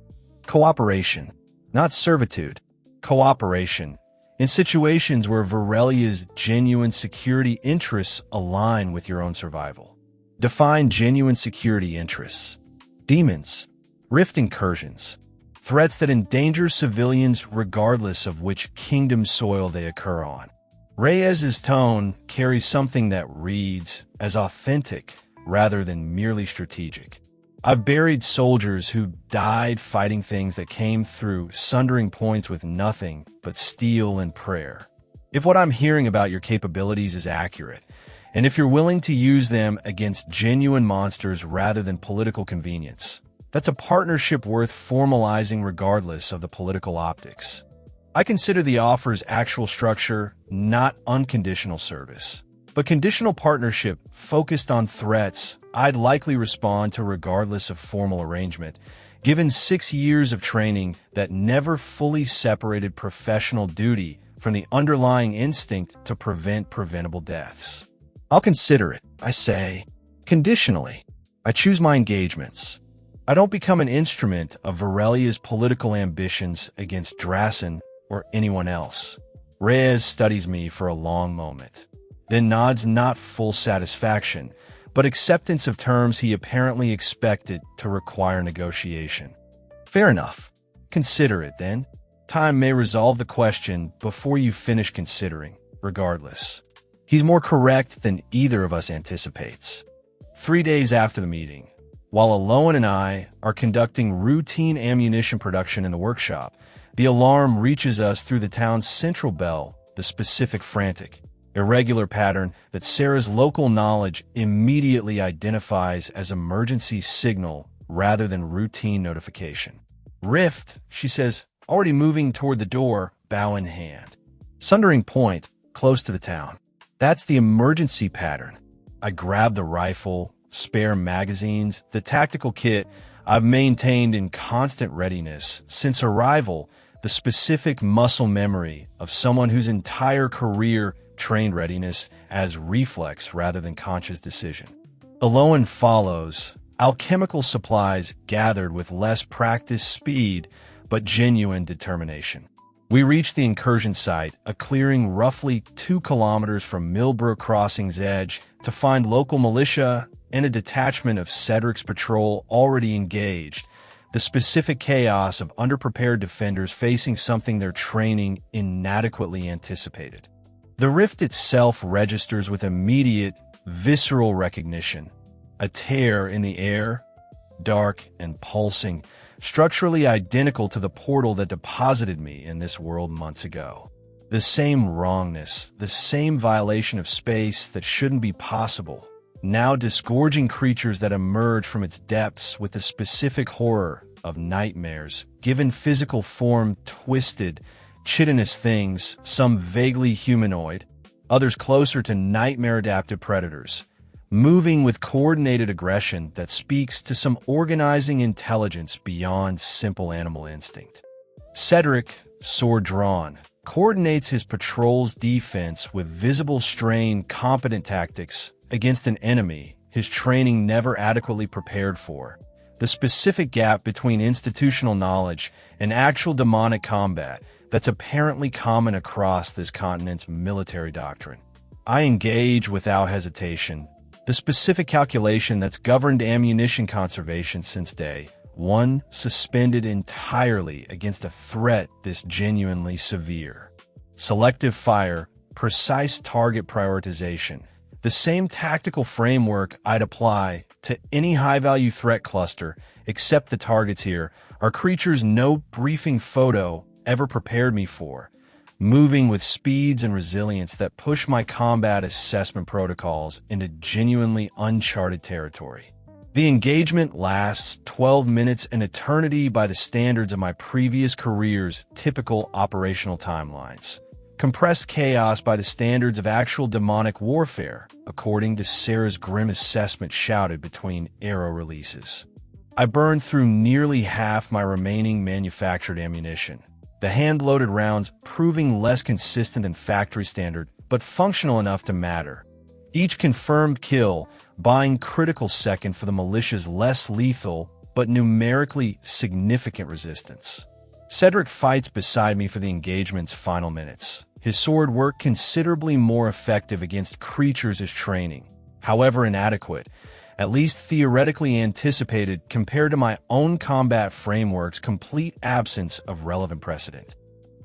cooperation, not servitude. Cooperation in situations where Varelia's genuine security interests align with your own survival. Define genuine security interests. Demons, rift incursions, threats that endanger civilians regardless of which kingdom soil they occur on. Reyes's tone carries something that reads as authentic rather than merely strategic. I've buried soldiers who died fighting things that came through sundering points with nothing but steel and prayer. If what I'm hearing about your capabilities is accurate, and if you're willing to use them against genuine monsters rather than political convenience, that's a partnership worth formalizing regardless of the political optics. I consider the offer's actual structure not unconditional service, but conditional partnership focused on threats I'd likely respond to regardless of formal arrangement, given 6 years of training that never fully separated professional duty from the underlying instinct to prevent preventable deaths. I'll consider it, I say, conditionally. I choose my engagements. I don't become an instrument of Varelia's political ambitions against Drasen or anyone else. Reyes studies me for a long moment, then nods not full satisfaction, but acceptance of terms he apparently expected to require negotiation. Fair enough. Consider it, then. Time may resolve the question before you finish considering, regardless. He's more correct than either of us anticipates. 3 days after the meeting, while Aloan and I are conducting routine ammunition production in the workshop, the alarm reaches us through the town's central bell, the specific frantic, irregular pattern that Sarah's local knowledge immediately identifies as emergency signal rather than routine notification. Rift, she says, already moving toward the door, bow in hand. Sundering point, close to the town. That's the emergency pattern. I grab the rifle, spare magazines, the tactical kit I've maintained in constant readiness since arrival, the specific muscle memory of someone whose entire career trained readiness as reflex rather than conscious decision. Aloan follows, alchemical supplies gathered with less practiced speed but genuine determination. We reach the incursion site, a clearing roughly 2 kilometers from Millbrook Crossing's edge, to find local militia and a detachment of Cedric's patrol already engaged, the specific chaos of underprepared defenders facing something their training inadequately anticipated. The rift itself registers with immediate, visceral recognition. A tear in the air, dark and pulsing, structurally identical to the portal that deposited me in this world months ago. The same wrongness, the same violation of space that shouldn't be possible, now disgorging creatures that emerge from its depths with the specific horror of nightmares, given physical form twisted, chitinous things, some vaguely humanoid, others closer to nightmare-adapted predators, moving with coordinated aggression that speaks to some organizing intelligence beyond simple animal instinct. Cedric, sword drawn, coordinates his patrol's defense with visible strain, competent tactics against an enemy his training never adequately prepared for. The specific gap between institutional knowledge and actual demonic combat that's apparently common across this continent's military doctrine. I engage without hesitation. The specific calculation that's governed ammunition conservation since day one, suspended entirely against a threat this genuinely severe. Selective fire, precise target prioritization, the same tactical framework I'd apply to any high-value threat cluster, except the targets here are creatures no briefing photo ever prepared me for, moving with speeds and resilience that push my combat assessment protocols into genuinely uncharted territory. The engagement lasts 12 minutes, an eternity by the standards of my previous career's typical operational timelines. Compressed chaos by the standards of actual demonic warfare, according to Sarah's grim assessment shouted between arrow releases. I burned through nearly half my remaining manufactured ammunition, the hand-loaded rounds proving less consistent than factory standard, but functional enough to matter. Each confirmed kill buying critical second for the militia's less lethal, but numerically significant resistance. Cedric fights beside me for the engagement's final minutes. His sword work considerably more effective against creatures as training, however inadequate, at least theoretically anticipated compared to my own combat framework's complete absence of relevant precedent.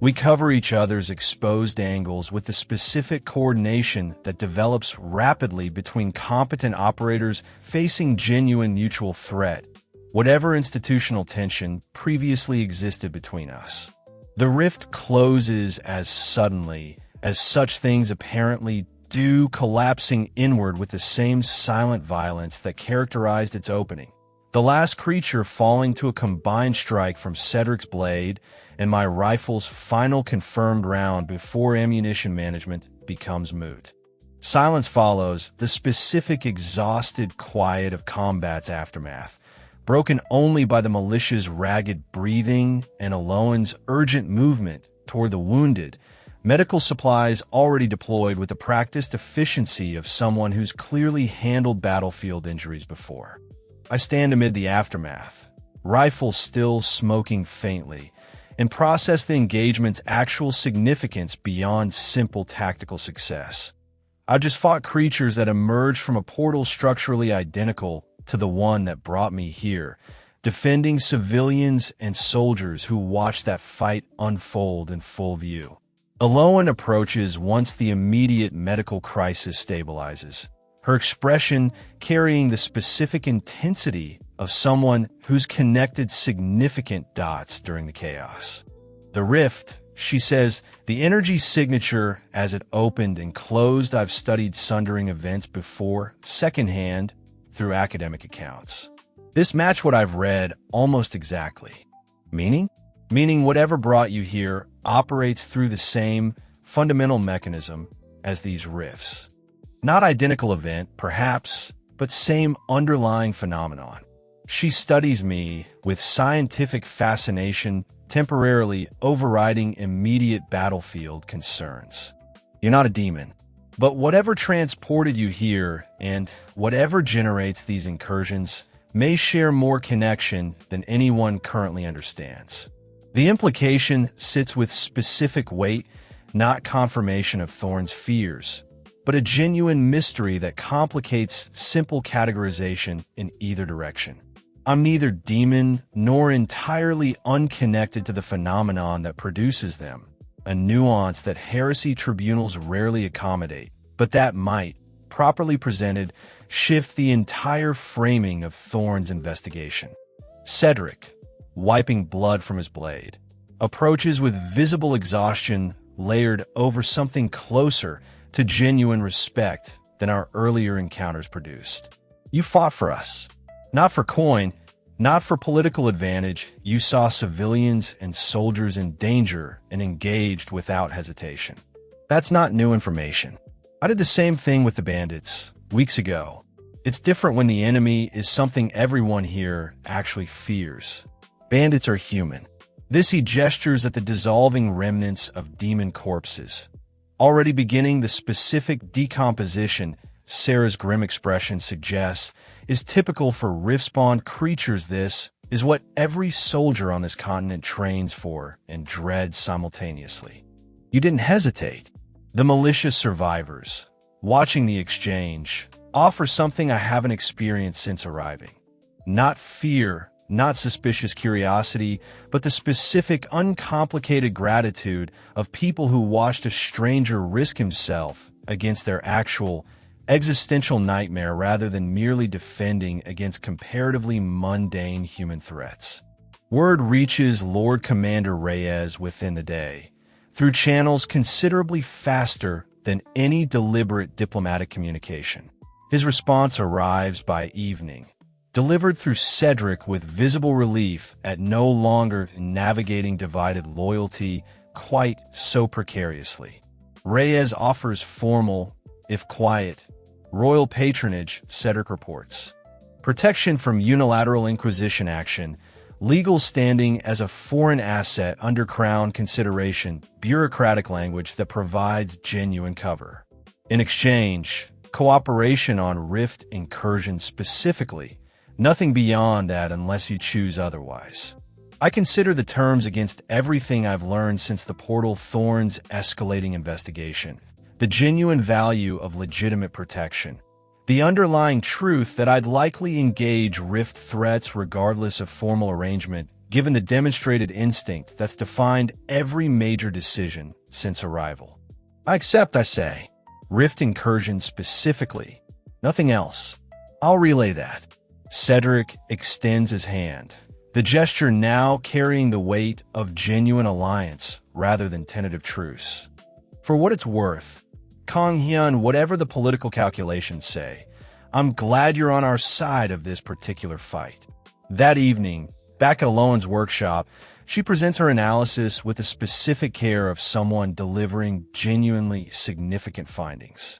We cover each other's exposed angles with the specific coordination that develops rapidly between competent operators facing genuine mutual threat, whatever institutional tension previously existed between us. The rift closes as suddenly as such things apparently do, collapsing inward with the same silent violence that characterized its opening. The last creature falling to a combined strike from Cedric's blade and my rifle's final confirmed round before ammunition management becomes moot. Silence follows, the specific exhausted quiet of combat's aftermath, broken only by the militia's ragged breathing and Aloan's urgent movement toward the wounded, medical supplies already deployed with the practiced efficiency of someone who's clearly handled battlefield injuries before. I stand amid the aftermath, rifle still smoking faintly, and process the engagement's actual significance beyond simple tactical success. I've just fought creatures that emerged from a portal structurally identical to the one that brought me here, defending civilians and soldiers who watched that fight unfold in full view. Aloan approaches once the immediate medical crisis stabilizes, her expression carrying the specific intensity of someone who's connected significant dots during the chaos. The rift, she says, the energy signature as it opened and closed. I've studied sundering events before, secondhand, through academic accounts. This matched what I've read almost exactly. Meaning? Meaning whatever brought you here operates through the same fundamental mechanism as these rifts. Not identical event, perhaps, but same underlying phenomenon. She studies me with scientific fascination, temporarily overriding immediate battlefield concerns. You're not a demon. But whatever transported you here and whatever generates these incursions may share more connection than anyone currently understands. The implication sits with specific weight, not confirmation of Thorn's fears, but a genuine mystery that complicates simple categorization in either direction. I'm neither demon nor entirely unconnected to the phenomenon that produces them, a nuance that heresy tribunals rarely accommodate, but that might, properly presented, shift the entire framing of Thorn's investigation. Cedric, wiping blood from his blade, approaches with visible exhaustion layered over something closer to genuine respect than our earlier encounters produced. You fought for us. Not for coin, not for political advantage. You saw civilians and soldiers in danger and engaged without hesitation. That's not new information. I did the same thing with the bandits weeks ago. It's different when the enemy is something everyone here actually fears. Bandits are human. This he gestures at the dissolving remnants of demon corpses. Already beginning the specific decomposition Sarah's grim expression suggests is typical for rift-spawned creatures. This is what every soldier on this continent trains for and dreads simultaneously. You didn't hesitate. The malicious survivors, watching the exchange, offer something I haven't experienced since arriving. Not fear, not suspicious curiosity, but the specific, uncomplicated gratitude of people who watched a stranger risk himself against their actual existential nightmare rather than merely defending against comparatively mundane human threats. Word reaches Lord Commander Reyes within the day, through channels considerably faster than any deliberate diplomatic communication. His response arrives by evening, delivered through Cedric with visible relief at no longer navigating divided loyalty quite so precariously. Reyes offers formal, if quiet, royal patronage, Cedric reports. Protection from unilateral Inquisition action, legal standing as a foreign asset under Crown consideration, bureaucratic language that provides genuine cover. In exchange, cooperation on Rift incursion specifically, nothing beyond that unless you choose otherwise. I consider the terms against everything I've learned since the Portal Thorns escalating investigation, the genuine value of legitimate protection, the underlying truth that I'd likely engage Rift threats regardless of formal arrangement, given the demonstrated instinct that's defined every major decision since arrival. I accept, I say. Rift incursion specifically. Nothing else. I'll relay that. Cedric extends his hand, the gesture now carrying the weight of genuine alliance rather than tentative truce. For what it's worth, Kong Hyun, whatever the political calculations say, I'm glad you're on our side of this particular fight. That evening, back at Lowen's workshop, she presents her analysis with the specific care of someone delivering genuinely significant findings.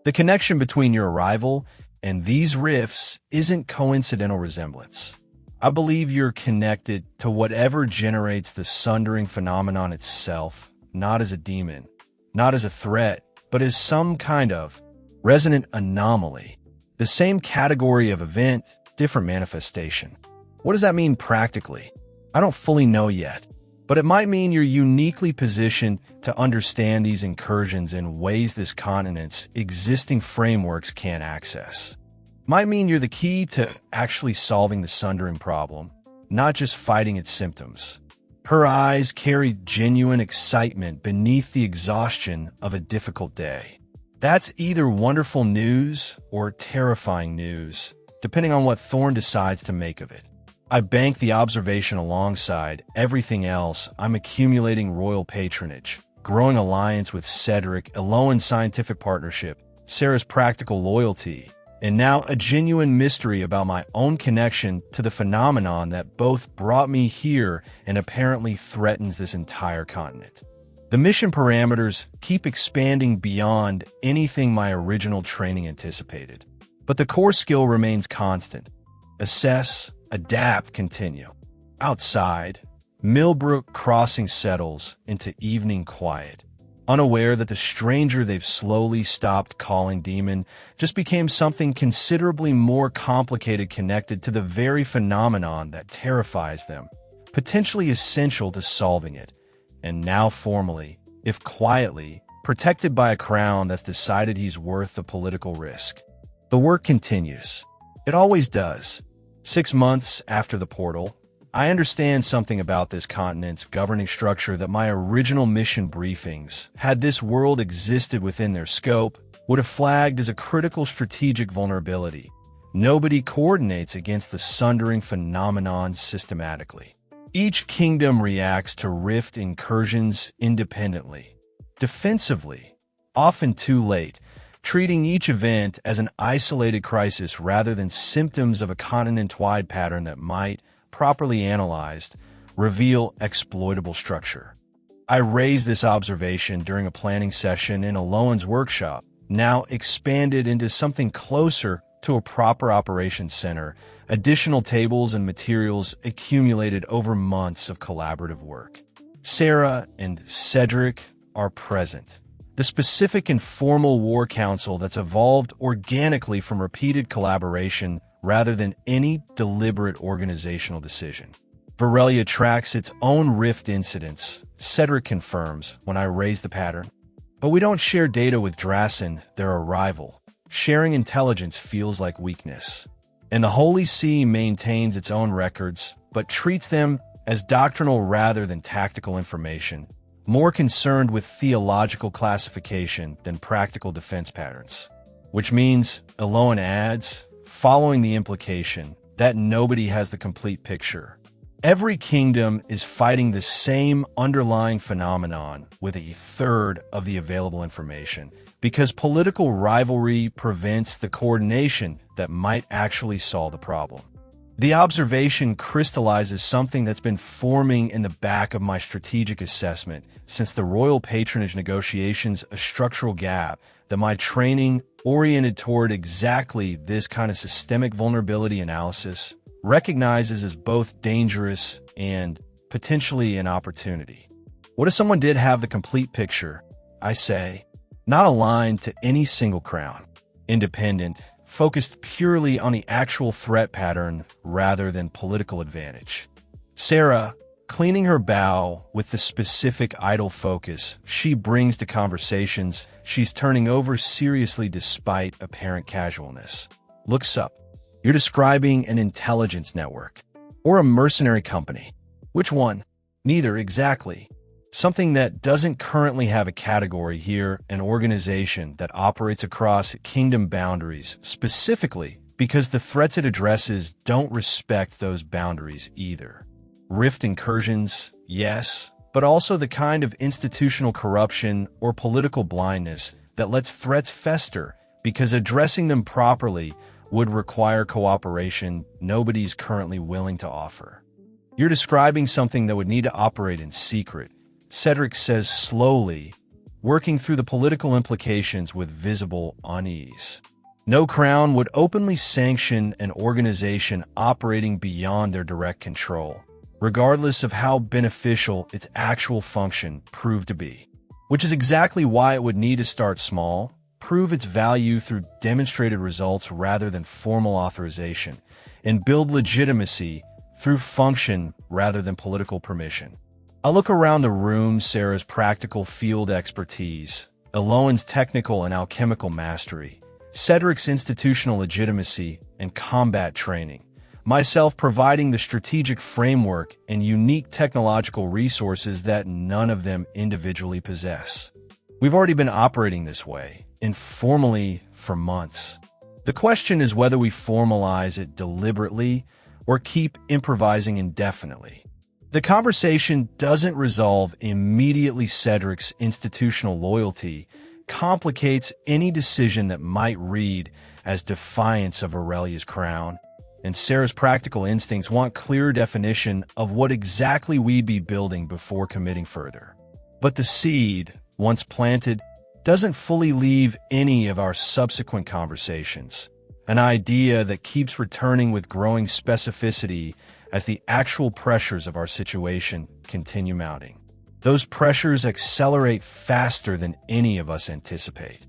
The connection between your arrival and these rifts isn't coincidental resemblance. I believe you're connected to whatever generates the sundering phenomenon itself, not as a demon, not as a threat, but as some kind of resonant anomaly. The same category of event, different manifestation. What does that mean practically? I don't fully know yet, but it might mean you're uniquely positioned to understand these incursions in ways this continent's existing frameworks can't access. Might mean you're the key to actually solving the sundering problem, not just fighting its symptoms. Her eyes carried genuine excitement beneath the exhaustion of a difficult day. That's either wonderful news or terrifying news, depending on what Thorn decides to make of it. I bank the observation alongside everything else. I'm accumulating royal patronage, growing alliance with Cedric, Eloan's scientific partnership, Sarah's practical loyalty, and now a genuine mystery about my own connection to the phenomenon that both brought me here and apparently threatens this entire continent. The mission parameters keep expanding beyond anything my original training anticipated, but the core skill remains constant. Assess, adapt, continue. Outside, Millbrook Crossing settles into evening quiet, unaware that the stranger they've slowly stopped calling demon just became something considerably more complicated, connected to the very phenomenon that terrifies them, potentially essential to solving it, and now formally, if quietly, protected by a crown that's decided he's worth the political risk. The work continues. It always does. 6 months after the portal, I understand something about this continent's governing structure that my original mission briefings, had this world existed within their scope, would have flagged as a critical strategic vulnerability. Nobody coordinates against the sundering phenomenon systematically. Each kingdom reacts to rift incursions independently, defensively, often too late, treating each event as an isolated crisis rather than symptoms of a continent-wide pattern that might, properly analyzed, reveal exploitable structure. I raised this observation during a planning session in Lowen's workshop, now expanded into something closer to a proper operations center, additional tables and materials accumulated over months of collaborative work. Sarah and Cedric are present. The specific and formal war council that's evolved organically from repeated collaboration rather than any deliberate organizational decision. Borrelia tracks its own rift incidents, Cedric confirms when I raise the pattern. But we don't share data with Drasen, their rival. Sharing intelligence feels like weakness. And the Holy See maintains its own records, but treats them as doctrinal rather than tactical information, more concerned with theological classification than practical defense patterns. Which means, Eloan adds, following the implication that nobody has the complete picture. Every kingdom is fighting the same underlying phenomenon with a third of the available information because political rivalry prevents the coordination that might actually solve the problem. The observation crystallizes something that's been forming in the back of my strategic assessment since the royal patronage negotiations, a structural gap that my training oriented toward exactly this kind of systemic vulnerability analysis recognizes as both dangerous and potentially an opportunity. What if someone did have the complete picture, I say, not aligned to any single crown, independent, focused purely on the actual threat pattern rather than political advantage? Sarah, cleaning her bow with the specific idle focus she brings to conversations she's turning over seriously despite apparent casualness, looks up. You're describing an intelligence network or a mercenary company. Which one? Neither exactly. Something that doesn't currently have a category here, an organization that operates across kingdom boundaries, specifically because the threats it addresses don't respect those boundaries either. Rift incursions, yes, but also the kind of institutional corruption or political blindness that lets threats fester because addressing them properly would require cooperation nobody's currently willing to offer. You're describing something that would need to operate in secret, Cedric says slowly, working through the political implications with visible unease. No crown would openly sanction an organization operating beyond their direct control, regardless of how beneficial its actual function proved to be. Which is exactly why it would need to start small, prove its value through demonstrated results rather than formal authorization, and build legitimacy through function rather than political permission. I look around the room, Sarah's practical field expertise, Eloan's technical and alchemical mastery, Cedric's institutional legitimacy and combat training, myself providing the strategic framework and unique technological resources that none of them individually possess. We've already been operating this way, informally, for months. The question is whether we formalize it deliberately or keep improvising indefinitely. The conversation doesn't resolve immediately. Cedric's institutional loyalty complicates any decision that might read as defiance of Aurelia's crown, and Sarah's practical instincts want clearer definition of what exactly we'd be building before committing further. But the seed, once planted, doesn't fully leave any of our subsequent conversations, an idea that keeps returning with growing specificity as the actual pressures of our situation continue mounting. Those pressures accelerate faster than any of us anticipate.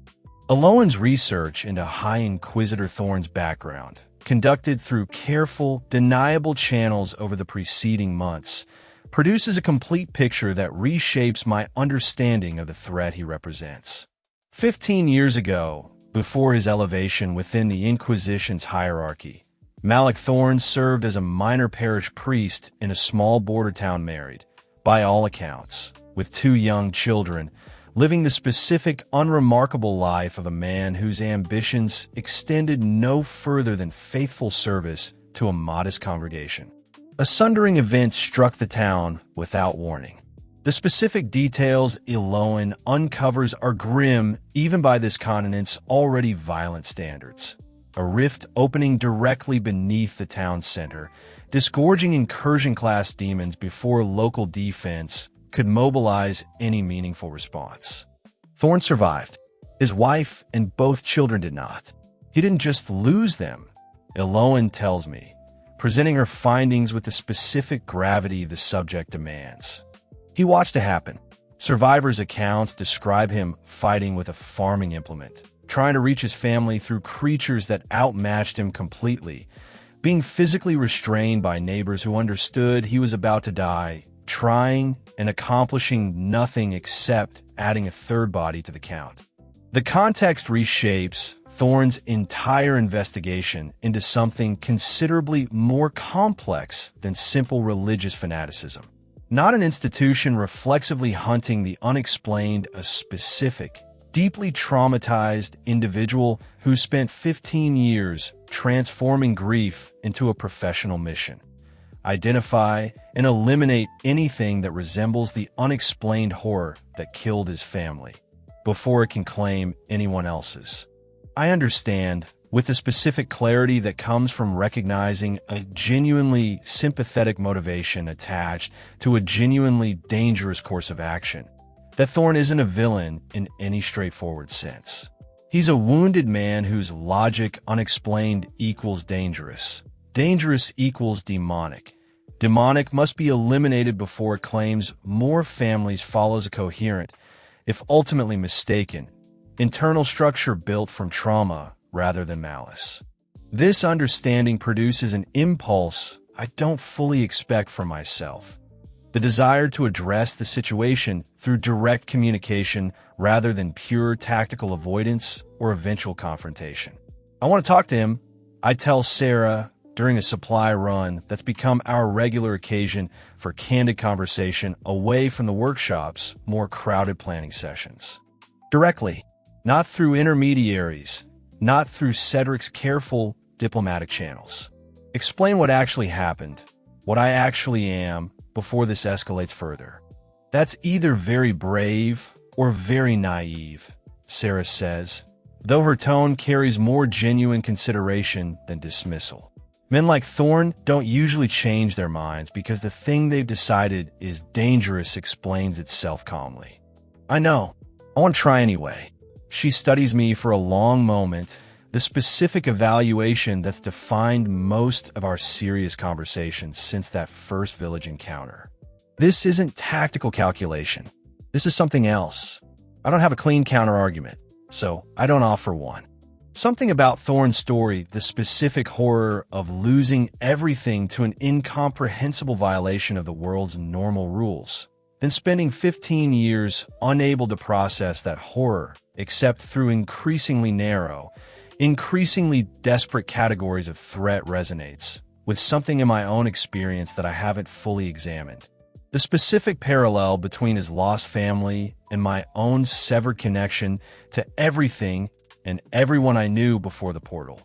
Eloan's research into High Inquisitor Thorn's background, conducted through careful, deniable channels over the preceding months, produces a complete picture that reshapes my understanding of the threat he represents. 15 years ago, before his elevation within the Inquisition's hierarchy, Malik Thorn served as a minor parish priest in a small border town married, by all accounts, with 2 young children, living the specific, unremarkable life of a man whose ambitions extended no further than faithful service to a modest congregation. A sundering event struck the town without warning. The specific details Eloan uncovers are grim even by this continent's already violent standards. A rift opening directly beneath the town center, disgorging incursion-class demons before local defense could mobilize any meaningful response. Thorn survived. His wife and both children did not. He didn't just lose them, Eloan tells me, presenting her findings with the specific gravity the subject demands. He watched it happen. Survivors' accounts describe him fighting with a farming implement, trying to reach his family through creatures that outmatched him completely, being physically restrained by neighbors who understood he was about to die, trying and accomplishing nothing except adding a third body to the count. The context reshapes Thorne's entire investigation into something considerably more complex than simple religious fanaticism. Not an institution reflexively hunting the unexplained, a specific, deeply traumatized individual who spent 15 years transforming grief into a professional mission. Identify and eliminate anything that resembles the unexplained horror that killed his family, before it can claim anyone else's. I understand, with the specific clarity that comes from recognizing a genuinely sympathetic motivation attached to a genuinely dangerous course of action, that Thorne isn't a villain in any straightforward sense. He's a wounded man whose logic unexplained equals dangerous. Dangerous equals demonic. Demonic must be eliminated before it claims more families follows a coherent, if ultimately mistaken, internal structure built from trauma rather than malice. This understanding produces an impulse I don't fully expect from myself. The desire to address the situation through direct communication rather than pure tactical avoidance or eventual confrontation. I want to talk to him, I tell Sarah during a supply run that's become our regular occasion for candid conversation away from the workshop's more crowded planning sessions. Directly, not through intermediaries, not through Cedric's careful diplomatic channels. Explain what actually happened, what I actually am, before this escalates further. That's either very brave or very naive, Sarah says, though her tone carries more genuine consideration than dismissal. Men like Thorne don't usually change their minds because the thing they've decided is dangerous explains itself calmly. I know. I want to try anyway. She studies me for a long moment, the specific evaluation that's defined most of our serious conversations since that first village encounter. This isn't tactical calculation. This is something else. I don't have a clean counter-argument, so I don't offer one. Something about Thorne's story, the specific horror of losing everything to an incomprehensible violation of the world's normal rules, then spending 15 years unable to process that horror except through increasingly narrow, increasingly desperate categories of threat resonates with something in my own experience that I haven't fully examined. The specific parallel between his lost family and my own severed connection to everything and everyone I knew before the portal.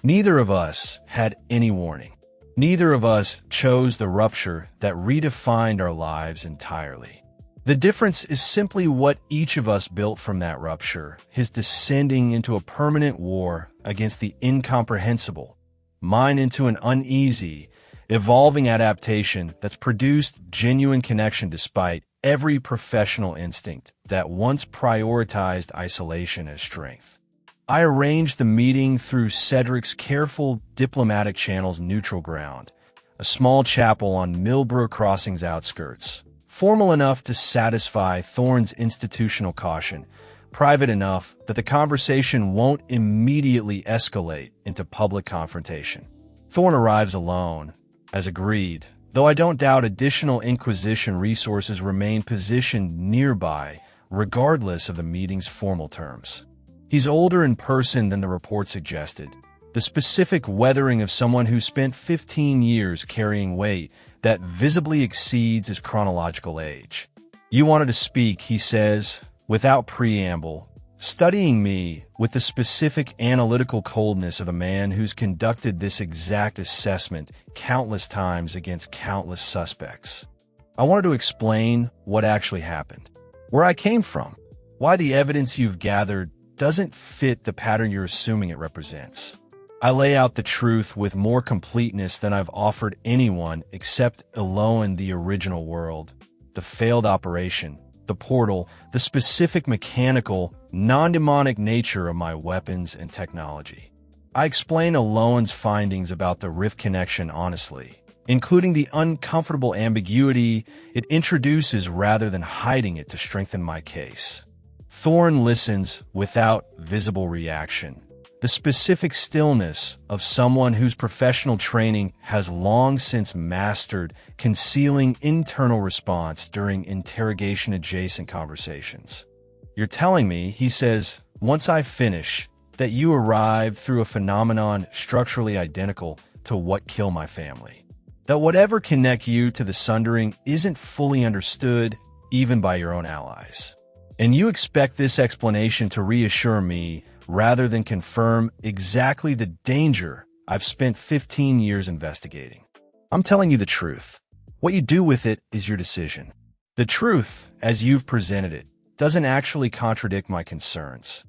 Neither of us had any warning. Neither of us chose the rupture that redefined our lives entirely. The difference is simply what each of us built from that rupture, his descending into a permanent war against the incomprehensible, mine into an uneasy, evolving adaptation that's produced genuine connection despite every professional instinct that once prioritized isolation as strength. I arranged the meeting through Cedric's careful diplomatic channel's neutral ground, a small chapel on Millbrook Crossing's outskirts, formal enough to satisfy Thorne's institutional caution, private enough that the conversation won't immediately escalate into public confrontation. Thorne arrives alone, as agreed, though I don't doubt additional Inquisition resources remain positioned nearby, regardless of the meeting's formal terms. He's older in person than the report suggested, the specific weathering of someone who spent 15 years carrying weight that visibly exceeds his chronological age. You wanted to speak, he says, without preamble, studying me with the specific analytical coldness of a man who's conducted this exact assessment countless times against countless suspects. I wanted to explain what actually happened, where I came from, why the evidence you've gathered doesn't fit the pattern you're assuming it represents. I lay out the truth with more completeness than I've offered anyone except Eloan, the original world, the failed operation, the portal, the specific mechanical, non-demonic nature of my weapons and technology. I explain Aloan's findings about the rift connection honestly, including the uncomfortable ambiguity it introduces rather than hiding it to strengthen my case. Thorn listens without visible reaction, the specific stillness of someone whose professional training has long since mastered concealing internal response during interrogation-adjacent conversations. "You're telling me," he says, "once I finish, that you arrived through a phenomenon structurally identical to what killed my family. That whatever connect you to the sundering isn't fully understood, even by your own allies. And you expect this explanation to reassure me rather than confirm exactly the danger I've spent 15 years investigating. I'm telling you the truth. What you do with it is your decision. The truth, as you've presented it, doesn't actually contradict my concerns.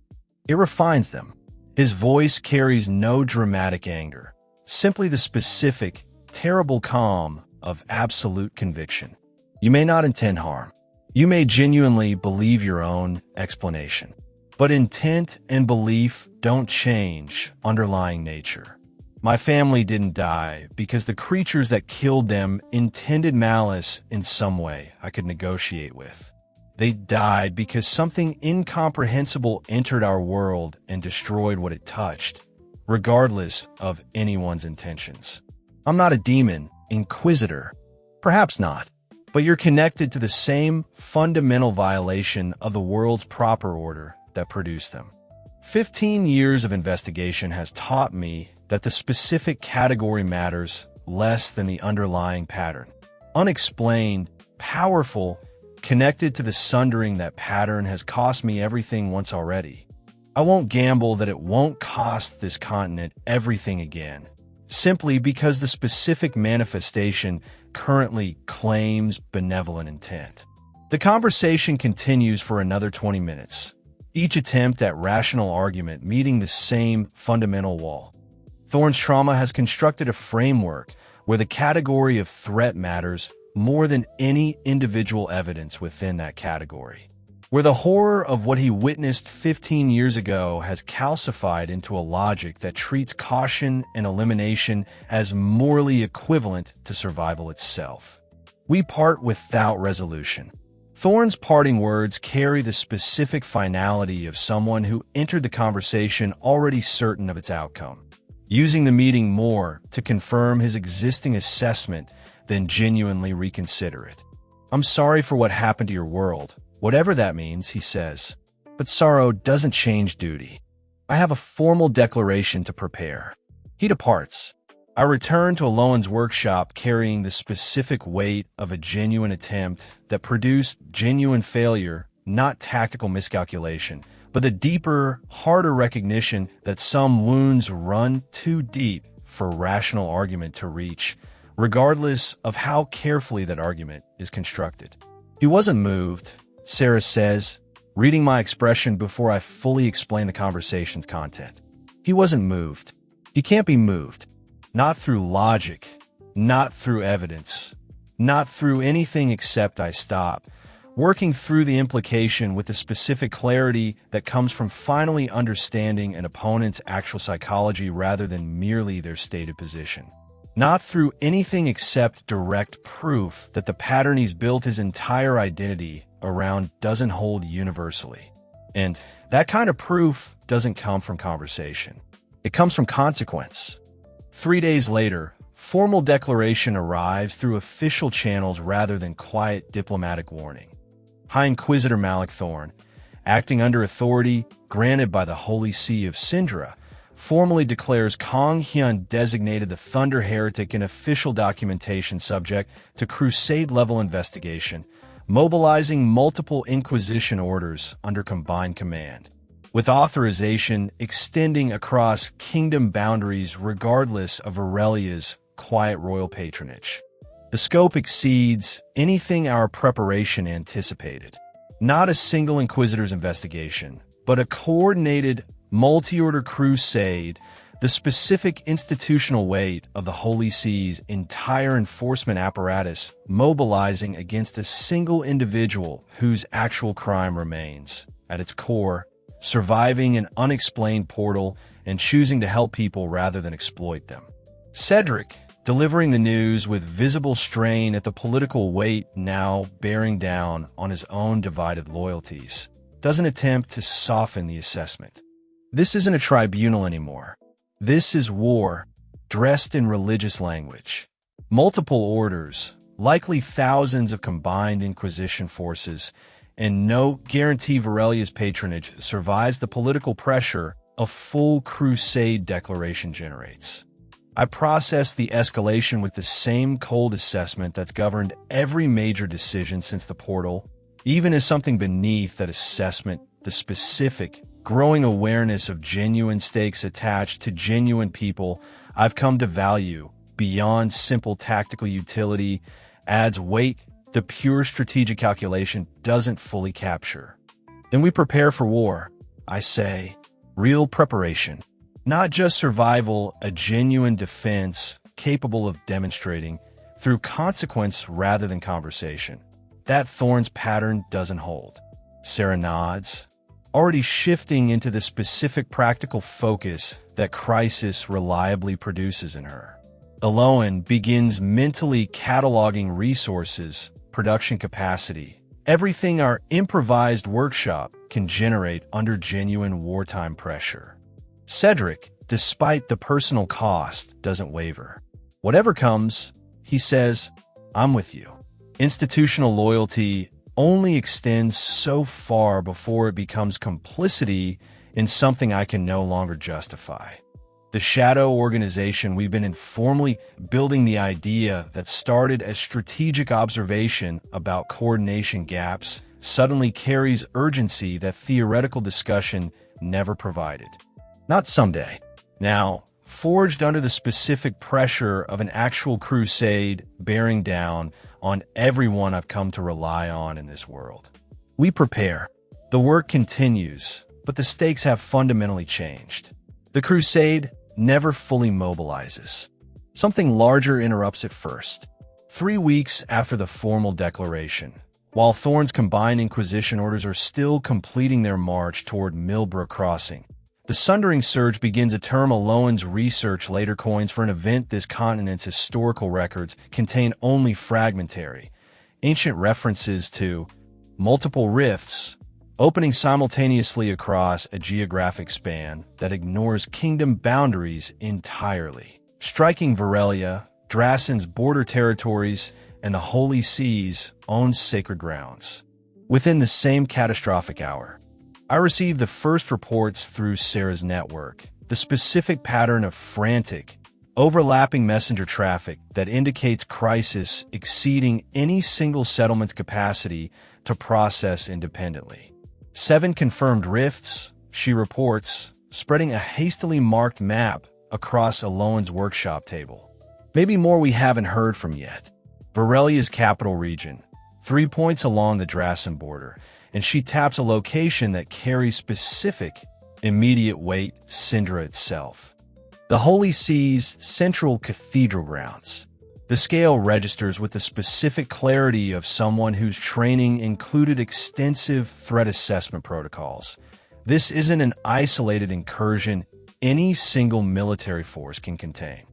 It refines them." His voice carries no dramatic anger, simply the specific, terrible calm of absolute conviction. You may not intend harm. You may genuinely believe your own explanation. But intent and belief don't change underlying nature. My family didn't die because the creatures that killed them intended malice in some way I could negotiate with. They died because something incomprehensible entered our world and destroyed what it touched, regardless of anyone's intentions. I'm not a demon, inquisitor. Perhaps not. But you're connected to the same fundamental violation of the world's proper order that produced them. 15 years of investigation has taught me that the specific category matters less than the underlying pattern. Unexplained, powerful, connected to the sundering that pattern has cost me everything once already. I won't gamble that it won't cost this continent everything again, simply because the specific manifestation currently claims benevolent intent. The conversation continues for another 20 minutes, each attempt at rational argument meeting the same fundamental wall. Thorn's trauma has constructed a framework where the category of threat matters more than any individual evidence within that category, where the horror of what he witnessed 15 years ago has calcified into a logic that treats caution and elimination as morally equivalent to survival itself. We part without resolution. Thorn's parting words carry the specific finality of someone who entered the conversation already certain of its outcome, using the meeting more to confirm his existing assessment than genuinely reconsider it. "I'm sorry for what happened to your world, whatever that means," he says. "But sorrow doesn't change duty. I have a formal declaration to prepare." He departs. I return to Aloan's workshop carrying the specific weight of a genuine attempt that produced genuine failure, not tactical miscalculation, but the deeper, harder recognition that some wounds run too deep for rational argument to reach, regardless of how carefully that argument is constructed. "He wasn't moved," Sarah says, reading my expression before I fully explain the conversation's content. "He wasn't moved. He can't be moved. Not through logic, not through evidence, not through anything except I stop, working through the implication with the specific clarity that comes from finally understanding an opponent's actual psychology rather than merely their stated position. Not through anything except direct proof that the pattern he's built his entire identity around doesn't hold universally. And that kind of proof doesn't come from conversation. It comes from consequence. 3 days later, formal declaration arrives through official channels rather than quiet diplomatic warning. High Inquisitor Malik Thorn, acting under authority granted by the Holy See of Sindra, formally declares Kong Hyun designated the Thunder Heretic in official documentation subject to crusade-level investigation, mobilizing multiple Inquisition orders under combined command, with authorization extending across kingdom boundaries regardless of Aurelia's quiet royal patronage. The scope exceeds anything our preparation anticipated. Not a single Inquisitor's investigation, but a coordinated, multi-order crusade, the specific institutional weight of the Holy See's entire enforcement apparatus mobilizing against a single individual whose actual crime remains, at its core, surviving an unexplained portal and choosing to help people rather than exploit them. Cedric, delivering the news with visible strain at the political weight now bearing down on his own divided loyalties, doesn't attempt to soften the assessment. This isn't a tribunal anymore. This is war, dressed in religious language. Multiple orders, likely thousands of combined Inquisition forces, and no guarantee Varelia's patronage survives the political pressure a full crusade declaration generates. I process the escalation with the same cold assessment that's governed every major decision since the portal, even as something beneath that assessment, the specific, growing awareness of genuine stakes attached to genuine people I've come to value beyond simple tactical utility, adds weight the pure strategic calculation doesn't fully capture. Then we prepare for war, I say. Real preparation. Not just survival, a genuine defense capable of demonstrating through consequence rather than conversation. That Thorn's pattern doesn't hold. Sarah nods, already shifting into the specific practical focus that crisis reliably produces in her. Eloan begins mentally cataloging resources, production capacity, everything our improvised workshop can generate under genuine wartime pressure. Cedric, despite the personal cost, doesn't waver. Whatever comes, he says, I'm with you. Institutional loyalty only extends so far before it becomes complicity in something I can no longer justify. The shadow organization we've been informally building, the idea that started as strategic observation about coordination gaps, suddenly carries urgency that theoretical discussion never provided. Not someday. Now, forged under the specific pressure of an actual crusade bearing down on everyone I've come to rely on in this world. We prepare. The work continues, but the stakes have fundamentally changed. The crusade never fully mobilizes. Something larger interrupts it first. 3 weeks after the formal declaration, while Thorn's combined Inquisition orders are still completing their march toward Millbrook Crossing, the Sundering Surge begins, a term Eloan's research later coins for an event this continent's historical records contain only fragmentary, ancient references to multiple rifts opening simultaneously across a geographic span that ignores kingdom boundaries entirely, striking Varelia, Drasen's border territories, and the Holy See's own sacred grounds. Within the same catastrophic hour, I received the first reports through Sarah's network, the specific pattern of frantic, overlapping messenger traffic that indicates crisis exceeding any single settlement's capacity to process independently. 7 confirmed rifts, she reports, spreading a hastily marked map across Eloan's workshop table. Maybe more we haven't heard from yet. Varelia's capital region, 3 points along the Drasen border, and she taps a location that carries specific, immediate weight, Syndra itself. The Holy See's central cathedral grounds. The scale registers with the specific clarity of someone whose training included extensive threat assessment protocols. This isn't an isolated incursion any single military force can contain.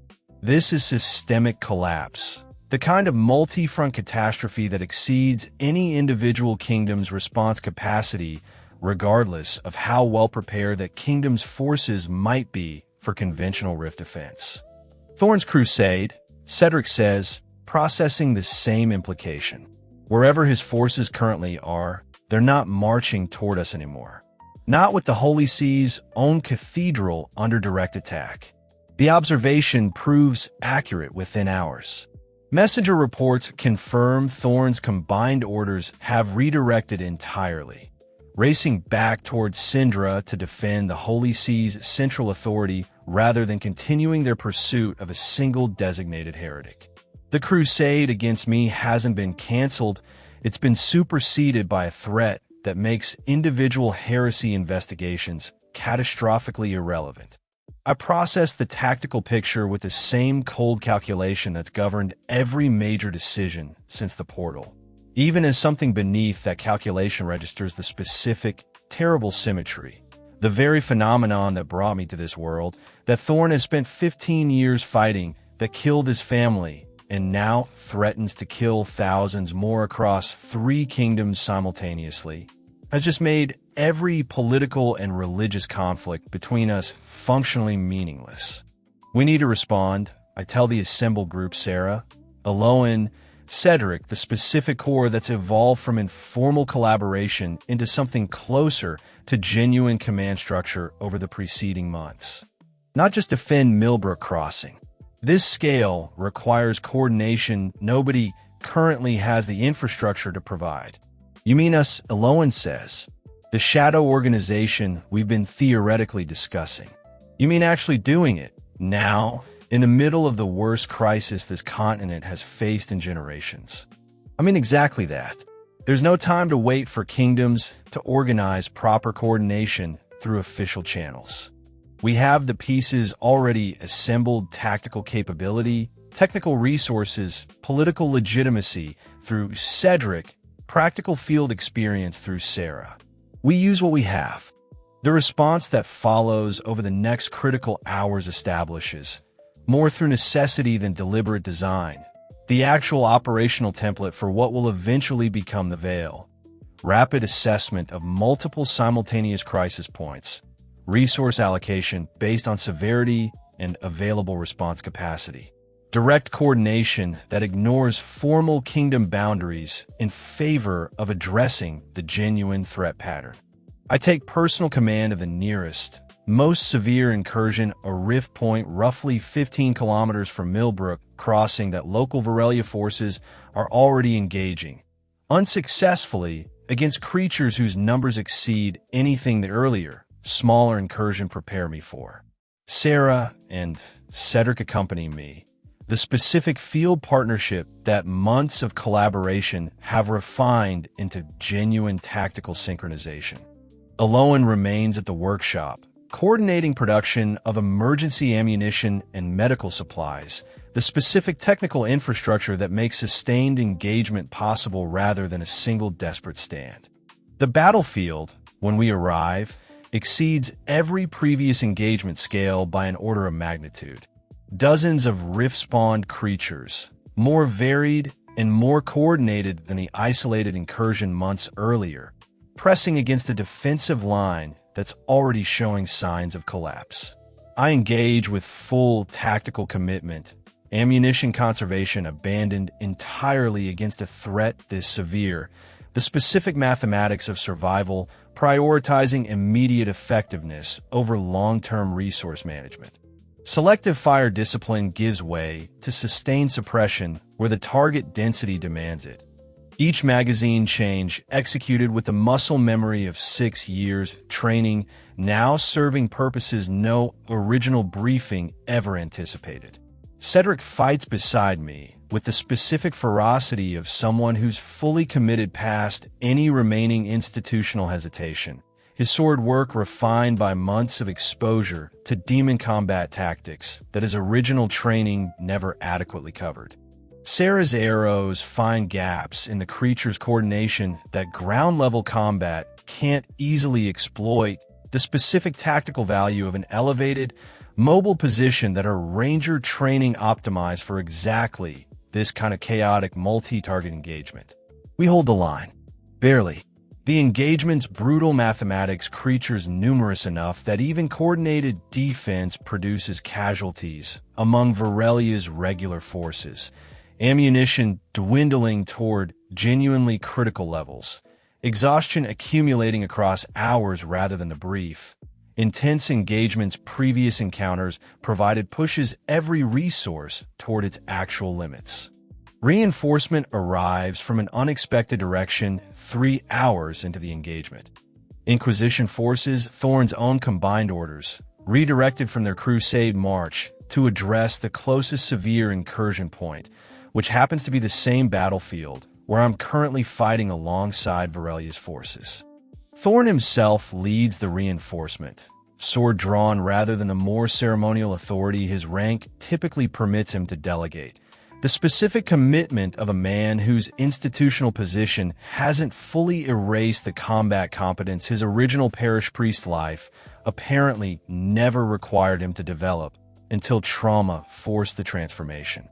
This is systemic collapse, the kind of multi-front catastrophe that exceeds any individual kingdom's response capacity, regardless of how well prepared that kingdom's forces might be for conventional rift defense. Thorn's crusade, Cedric says, processing the same implication. Wherever his forces currently are, they're not marching toward us anymore. Not with the Holy See's own cathedral under direct attack. The observation proves accurate within hours. Messenger reports confirm Thorn's combined orders have redirected entirely, racing back towards Syndra to defend the Holy See's central authority rather than continuing their pursuit of a single designated heretic. The crusade against me hasn't been canceled, it's been superseded by a threat that makes individual heresy investigations catastrophically irrelevant. I process the tactical picture with the same cold calculation that's governed every major decision since the portal, even as something beneath that calculation registers the specific, terrible symmetry. The very phenomenon that brought me to this world, that Thorn has spent 15 years fighting, that killed his family, and now threatens to kill thousands more across 3 kingdoms simultaneously, has just made every political and religious conflict between us functionally meaningless. We need to respond, I tell the assembled group Sarah, Aloan, Cedric, the specific core that's evolved from informal collaboration into something closer to genuine command structure over the preceding months. Not just defend Millbrook Crossing. This scale requires coordination nobody currently has the infrastructure to provide. You mean us, Aloan says. The shadow organization we've been theoretically discussing. You mean actually doing it, now, in the middle of the worst crisis this continent has faced in generations? I mean exactly that. There's no time to wait for kingdoms to organize proper coordination through official channels. We have the pieces already assembled: tactical capability, technical resources, political legitimacy through Cedric, practical field experience through Sarah. We use what we have. The response that follows over the next critical hours establishes, more through necessity than deliberate design, the actual operational template for what will eventually become the Veil. Rapid assessment of multiple simultaneous crisis points, resource allocation based on severity and available response capacity. Direct coordination that ignores formal kingdom boundaries in favor of addressing the genuine threat pattern. I take personal command of the nearest, most severe incursion, a rift point roughly 15 kilometers from Millbrook Crossing that local Varelia forces are already engaging, unsuccessfully, against creatures whose numbers exceed anything the earlier, smaller incursion prepare me for. Sarah and Cedric accompany me. The specific field partnership that months of collaboration have refined into genuine tactical synchronization. Aloan remains at the workshop, coordinating production of emergency ammunition and medical supplies, the specific technical infrastructure that makes sustained engagement possible rather than a single desperate stand. The battlefield, when we arrive, exceeds every previous engagement scale by an order of magnitude. Dozens of rift-spawned creatures, more varied and more coordinated than the isolated incursion months earlier, pressing against a defensive line that's already showing signs of collapse. I engage with full tactical commitment, ammunition conservation abandoned entirely against a threat this severe, the specific mathematics of survival prioritizing immediate effectiveness over long-term resource management. Selective fire discipline gives way to sustained suppression where the target density demands it. Each magazine change executed with the muscle memory of 6 years training, now serving purposes no original briefing ever anticipated. Cedric fights beside me with the specific ferocity of someone who's fully committed past any remaining institutional hesitation. His sword work refined by months of exposure to demon combat tactics that his original training never adequately covered. Sarah's arrows find gaps in the creature's coordination that ground-level combat can't easily exploit, the specific tactical value of an elevated, mobile position that her ranger training optimized for exactly this kind of chaotic multi-target engagement. We hold the line. Barely. The engagement's brutal mathematics, creatures numerous enough that even coordinated defense produces casualties among Varelia's regular forces, ammunition dwindling toward genuinely critical levels, exhaustion accumulating across hours rather than the brief. Intense engagement's previous encounters provided pushes every resource toward its actual limits. Reinforcement arrives from an unexpected direction 3 hours into the engagement. Inquisition forces, Thorn's own combined orders, redirected from their crusade march to address the closest severe incursion point, which happens to be the same battlefield where I'm currently fighting alongside Varelia's forces. Thorn himself leads the reinforcement, sword drawn rather than the more ceremonial authority his rank typically permits him to delegate, The specific commitment of a man whose institutional position hasn't fully erased the combat competence his original parish priest life apparently never required him to develop until trauma forced the transformation.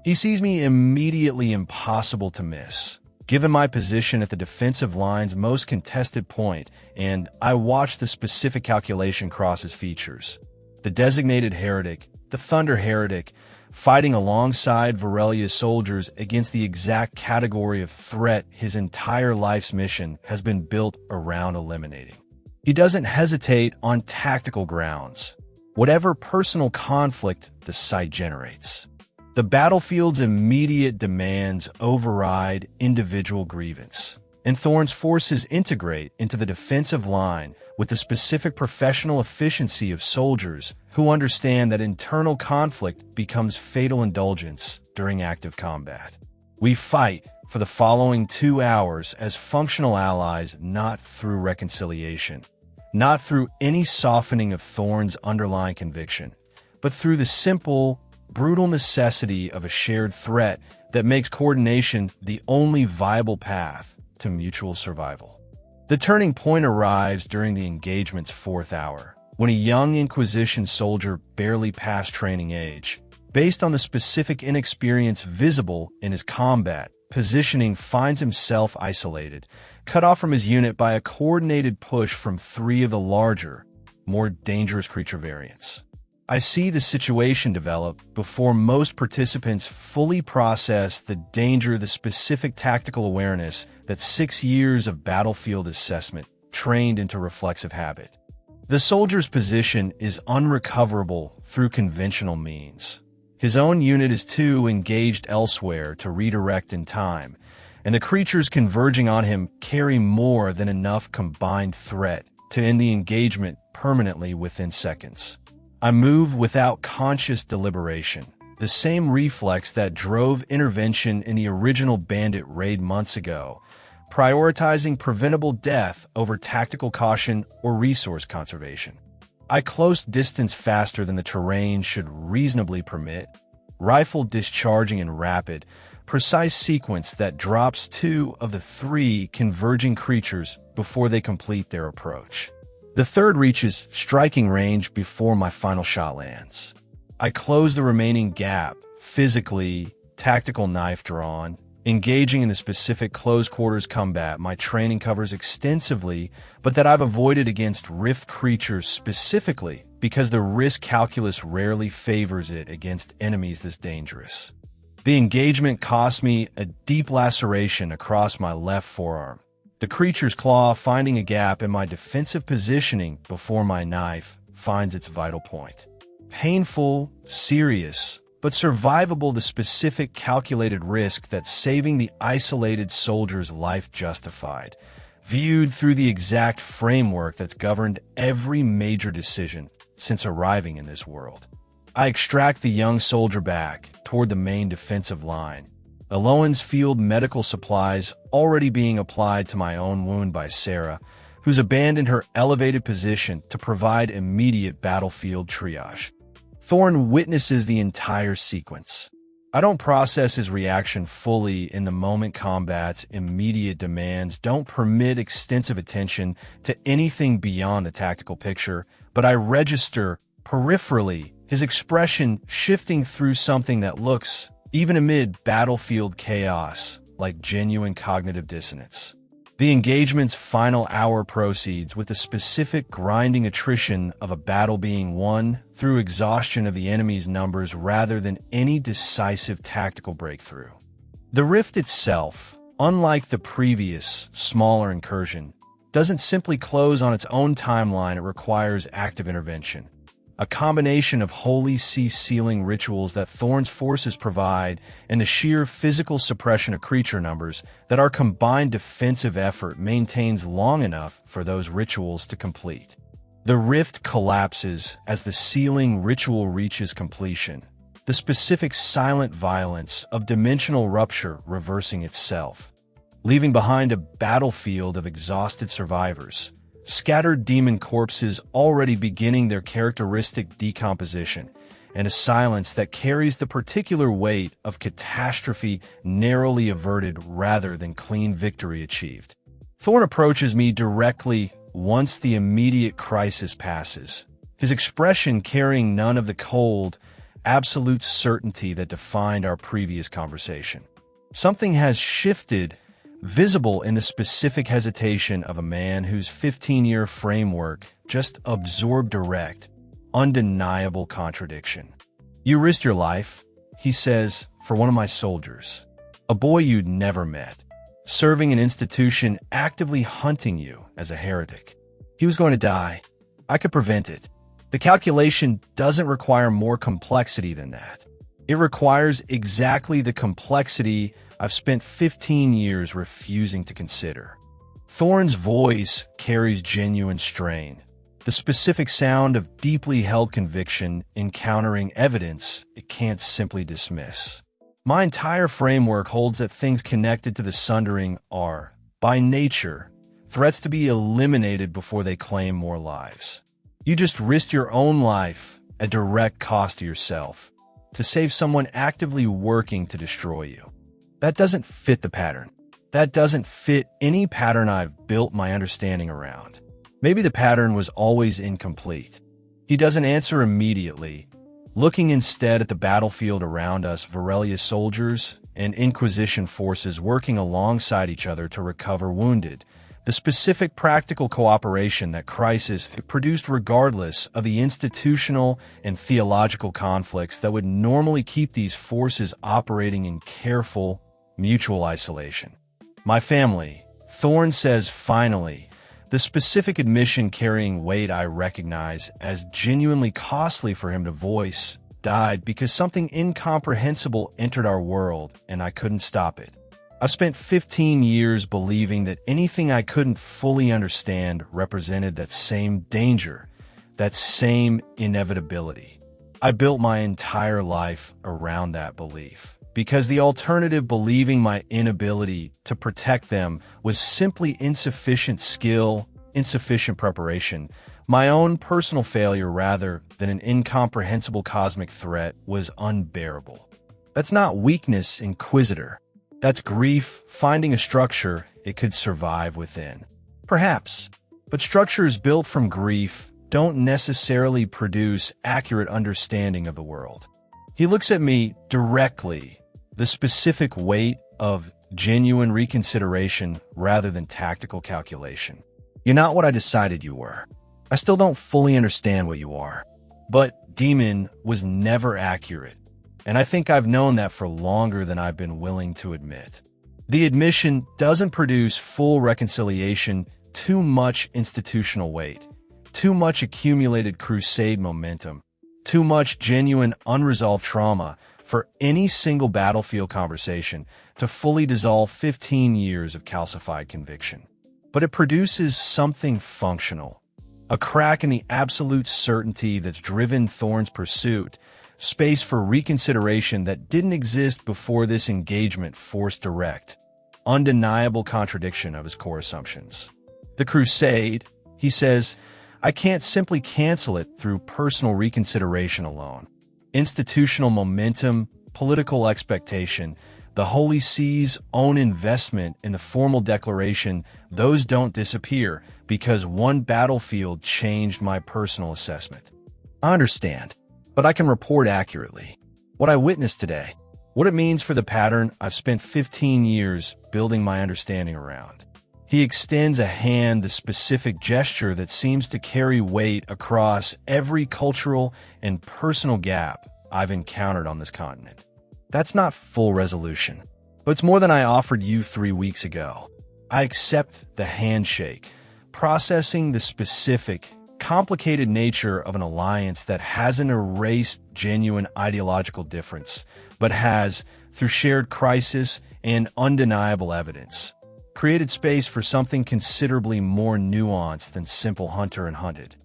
He sees me immediately impossible to miss, given my position at the defensive line's most contested point, and I watch the specific calculation cross his features. The designated heretic, the Thunder Heretic, fighting alongside Varelia's soldiers against the exact category of threat his entire life's mission has been built around eliminating. He doesn't hesitate on tactical grounds, whatever personal conflict the site generates. The battlefield's immediate demands override individual grievance, and Thorn's forces integrate into the defensive line with the specific professional efficiency of soldiers who understand that internal conflict becomes fatal indulgence during active combat. We fight for the following 2 hours as functional allies, not through reconciliation, not through any softening of Thorn's underlying conviction, but through the simple, brutal necessity of a shared threat that makes coordination the only viable path to mutual survival. The turning point arrives during the engagement's 4th hour, when a young Inquisition soldier barely past training age, based on the specific inexperience visible in his combat positioning, finds himself isolated, cut off from his unit by a coordinated push from 3 of the larger, more dangerous creature variants. I see the situation develop before most participants fully process the danger, the specific tactical awareness that 6 years of battlefield assessment trained into reflexive habit. The soldier's position is unrecoverable through conventional means. His own unit is too engaged elsewhere to redirect in time, and the creatures converging on him carry more than enough combined threat to end the engagement permanently within seconds. I move without conscious deliberation, the same reflex that drove intervention in the original Bandit raid months ago, prioritizing preventable death over tactical caution or resource conservation. I close distance faster than the terrain should reasonably permit, rifle discharging in rapid, precise sequence that drops 2 of the 3 converging creatures before they complete their approach. The 3rd reaches striking range before my final shot lands. I close the remaining gap, physically, tactical knife drawn, engaging in the specific close quarters combat my training covers extensively, but that I've avoided against rift creatures specifically because the risk calculus rarely favors it against enemies this dangerous. The engagement cost me a deep laceration across my left forearm, the creature's claw finding a gap in my defensive positioning before my knife finds its vital point. Painful, serious, but survivable, the specific calculated risk that saving the isolated soldier's life justified, viewed through the exact framework that's governed every major decision since arriving in this world. I extract the young soldier back toward the main defensive line, Alohan's field medical supplies already being applied to my own wound by Sarah, who's abandoned her elevated position to provide immediate battlefield triage. Thorn witnesses the entire sequence. I don't process his reaction fully in the moment. Combat's immediate demands don't permit extensive attention to anything beyond the tactical picture, but I register, peripherally, his expression shifting through something that looks, even amid battlefield chaos, like genuine cognitive dissonance. The engagement's final hour proceeds with the specific grinding attrition of a battle being won through exhaustion of the enemy's numbers rather than any decisive tactical breakthrough. The rift itself, unlike the previous, smaller incursion, doesn't simply close on its own timeline. It requires active intervention. A combination of holy sea-sealing rituals that Thorn's forces provide and the sheer physical suppression of creature numbers that our combined defensive effort maintains long enough for those rituals to complete. The rift collapses as the sealing ritual reaches completion, the specific silent violence of dimensional rupture reversing itself, leaving behind a battlefield of exhausted survivors, scattered demon corpses already beginning their characteristic decomposition, and a silence that carries the particular weight of catastrophe narrowly averted rather than clean victory achieved. Thorn approaches me directly once the immediate crisis passes, his expression carrying none of the cold, absolute certainty that defined our previous conversation. Something has shifted, visible in the specific hesitation of a man whose 15-year framework just absorbed direct, undeniable contradiction. "You risked your life," he says, "for one of my soldiers, a boy you'd never met, serving an institution actively hunting you as a heretic. He was going to die. I could prevent it." The calculation doesn't require more complexity than that. It requires exactly the complexity I've spent 15 years refusing to consider. Thorn's voice carries genuine strain, the specific sound of deeply held conviction encountering evidence it can't simply dismiss. My entire framework holds that things connected to the sundering are, by nature, threats to be eliminated before they claim more lives. You just risked your own life at direct cost to yourself to save someone actively working to destroy you. That doesn't fit the pattern. That doesn't fit any pattern I've built my understanding around. Maybe the pattern was always incomplete. He doesn't answer immediately, looking instead at the battlefield around us, Varelia's soldiers and Inquisition forces working alongside each other to recover wounded, the specific practical cooperation that crisis produced regardless of the institutional and theological conflicts that would normally keep these forces operating in careful, mutual isolation. "My family," Thorn says finally, the specific admission carrying weight I recognize as genuinely costly for him to voice, died because something incomprehensible entered our world and I couldn't stop it. I've spent 15 years believing that anything I couldn't fully understand represented that same danger, that same inevitability. I built my entire life around that belief, because the alternative, believing my inability to protect them, was simply insufficient skill, insufficient preparation, my own personal failure rather than an incomprehensible cosmic threat, was unbearable. That's not weakness, Inquisitor. That's grief, finding a structure it could survive within. Perhaps, but structures built from grief don't necessarily produce accurate understanding of the world. He looks at me directly, the specific weight of genuine reconsideration rather than tactical calculation. "You're not what I decided you were. I still don't fully understand what you are. But demon was never accurate. And I think I've known that for longer than I've been willing to admit." The admission doesn't produce full reconciliation, too much institutional weight, too much accumulated crusade momentum, too much genuine unresolved trauma for any single battlefield conversation to fully dissolve 15 years of calcified conviction. But it produces something functional, a crack in the absolute certainty that's driven Thorn's pursuit, space for reconsideration that didn't exist before this engagement forced direct, undeniable contradiction of his core assumptions. The crusade, he says, I can't simply cancel it through personal reconsideration alone. Institutional momentum, political expectation, the Holy See's own investment in the formal declaration, those don't disappear because one battlefield changed my personal assessment. I understand, but I can report accurately what I witnessed today, what it means for the pattern I've spent 15 years building my understanding around. He extends a hand, the specific gesture that seems to carry weight across every cultural and personal gap I've encountered on this continent. That's not full resolution, but it's more than I offered you 3 weeks ago. I accept the handshake, processing the specific, complicated nature of an alliance that hasn't erased genuine ideological difference, but has, through shared crisis and undeniable evidence, created space for something considerably more nuanced than simple hunter and hunted.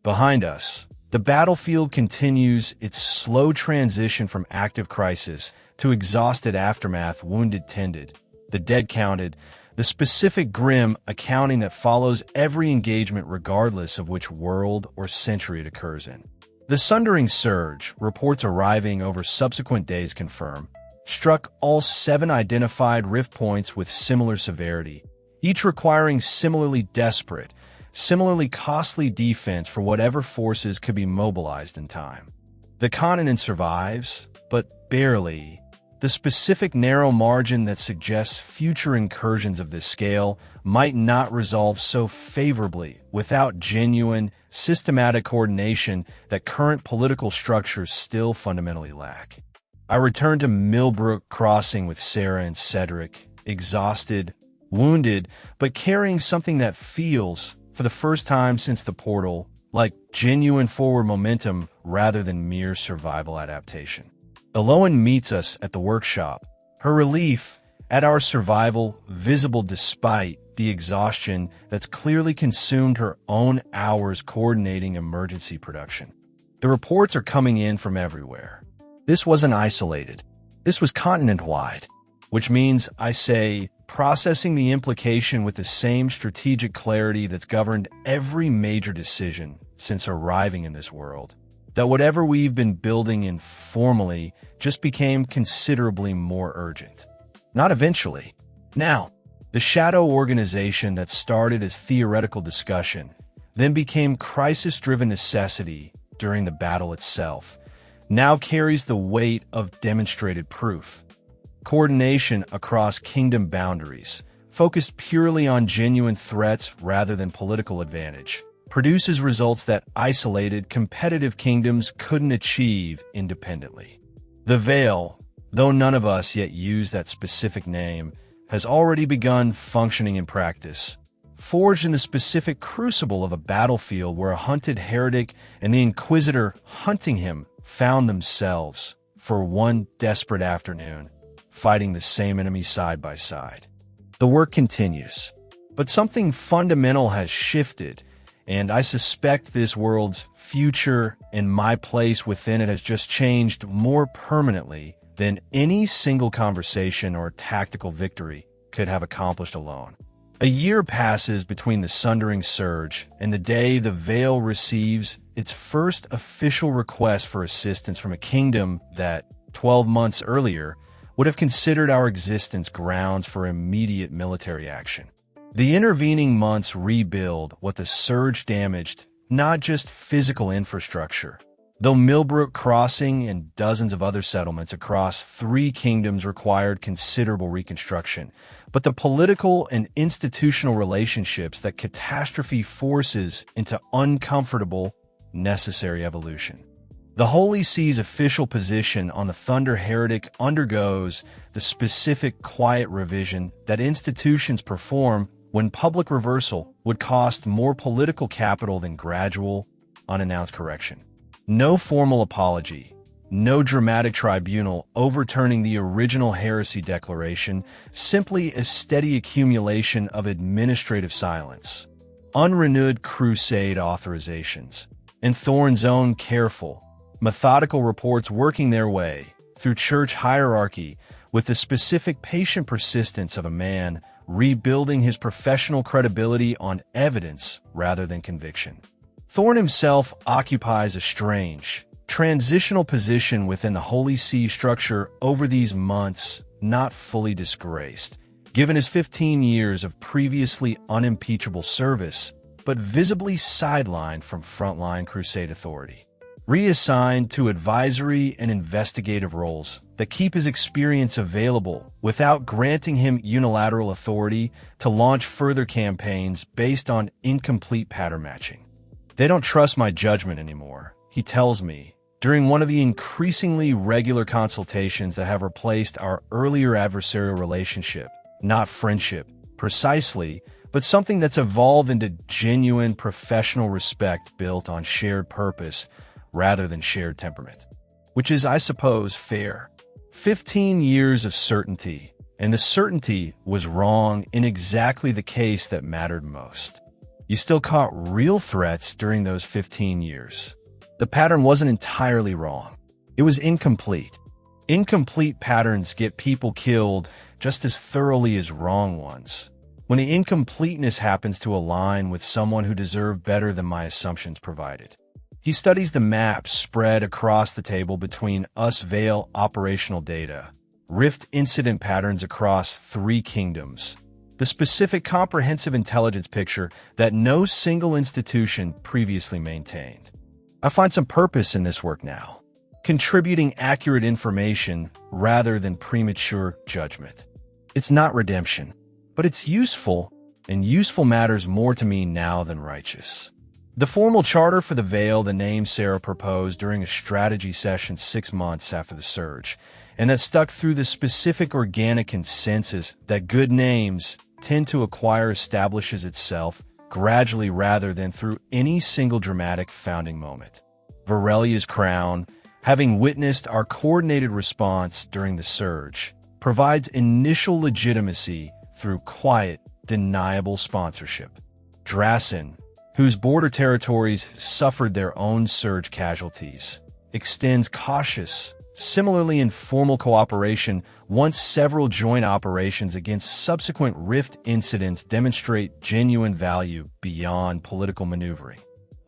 Behind us, the battlefield continues its slow transition from active crisis to exhausted aftermath, wounded tended, the dead counted, the specific grim accounting that follows every engagement regardless of which world or century it occurs in. The sundering surge, reports arriving over subsequent days confirm, struck all 7 identified rift points with similar severity, each requiring similarly desperate, similarly costly defense for whatever forces could be mobilized in time. The continent survives, but barely. The specific narrow margin that suggests future incursions of this scale might not resolve so favorably without genuine, systematic coordination that current political structures still fundamentally lack. I returned to Millbrook Crossing with Sarah and Cedric, exhausted, wounded, but carrying something that feels, for the first time since the portal, like genuine forward momentum rather than mere survival adaptation. Eloan meets us at the workshop, her relief at our survival visible despite the exhaustion that's clearly consumed her own hours coordinating emergency production. The reports are coming in from everywhere. This wasn't isolated. This was continent-wide, which means, I say, processing the implication with the same strategic clarity that's governed every major decision since arriving in this world. That whatever we've been building informally just became considerably more urgent. Not eventually. Now, the shadow organization that started as theoretical discussion, then became crisis-driven necessity during the battle itself, now carries the weight of demonstrated proof. Coordination across kingdom boundaries, focused purely on genuine threats rather than political advantage, produces results that isolated, competitive kingdoms couldn't achieve independently. The Veil, though none of us yet use that specific name, has already begun functioning in practice, forged in the specific crucible of a battlefield where a hunted heretic and the Inquisitor hunting him found themselves, for one desperate afternoon, fighting the same enemy side by side. The work continues, but something fundamental has shifted, and I suspect this world's future and my place within it has just changed more permanently than any single conversation or tactical victory could have accomplished alone. A year passes between the sundering surge and the day the Veil receives its first official request for assistance from a kingdom that, 12 months earlier, would have considered our existence grounds for immediate military action. The intervening months rebuild what the surge damaged, not just physical infrastructure. Though Millbrook Crossing and dozens of other settlements across 3 kingdoms required considerable reconstruction, but the political and institutional relationships that catastrophe forces into uncomfortable, necessary evolution. The Holy See's official position on the Thunder Heretic undergoes the specific quiet revision that institutions perform when public reversal would cost more political capital than gradual, unannounced correction. No formal apology, no dramatic tribunal overturning the original heresy declaration, simply a steady accumulation of administrative silence, unrenewed crusade authorizations, and Thorne's own careful, methodical reports working their way through church hierarchy with the specific patient persistence of a man rebuilding his professional credibility on evidence rather than conviction. Thorne himself occupies a strange, transitional position within the Holy See structure over these months, not fully disgraced, given his 15 years of previously unimpeachable service, but visibly sidelined from frontline crusade authority. Reassigned to advisory and investigative roles that keep his experience available without granting him unilateral authority to launch further campaigns based on incomplete pattern matching. They don't trust my judgment anymore, he tells me, during one of the increasingly regular consultations that have replaced our earlier adversarial relationship, not friendship, precisely, but something that's evolved into genuine professional respect built on shared purpose rather than shared temperament. Which is, I suppose, fair. 15 years of certainty, and the certainty was wrong in exactly the case that mattered most. You still caught real threats during those 15 years. The pattern wasn't entirely wrong. It was incomplete. Incomplete patterns get people killed just as thoroughly as wrong ones. When the incompleteness happens to align with someone who deserved better than my assumptions provided. He studies the maps spread across the table between us Veil operational data, rift incident patterns across 3 kingdoms, the specific comprehensive intelligence picture that no single institution previously maintained. I find some purpose in this work now, contributing accurate information rather than premature judgment. It's not redemption, but it's useful, and useful matters more to me now than righteous. The formal charter for the Veil, the name Sarah proposed during a strategy session 6 months after the surge, and that stuck through the specific organic consensus that good names tend to acquire establishes itself gradually rather than through any single dramatic founding moment. Varelia's crown, having witnessed our coordinated response during the surge, provides initial legitimacy through quiet, deniable sponsorship. Drasen, whose border territories suffered their own surge casualties, extends cautious, similarly informal cooperation once several joint operations against subsequent rift incidents demonstrate genuine value beyond political maneuvering.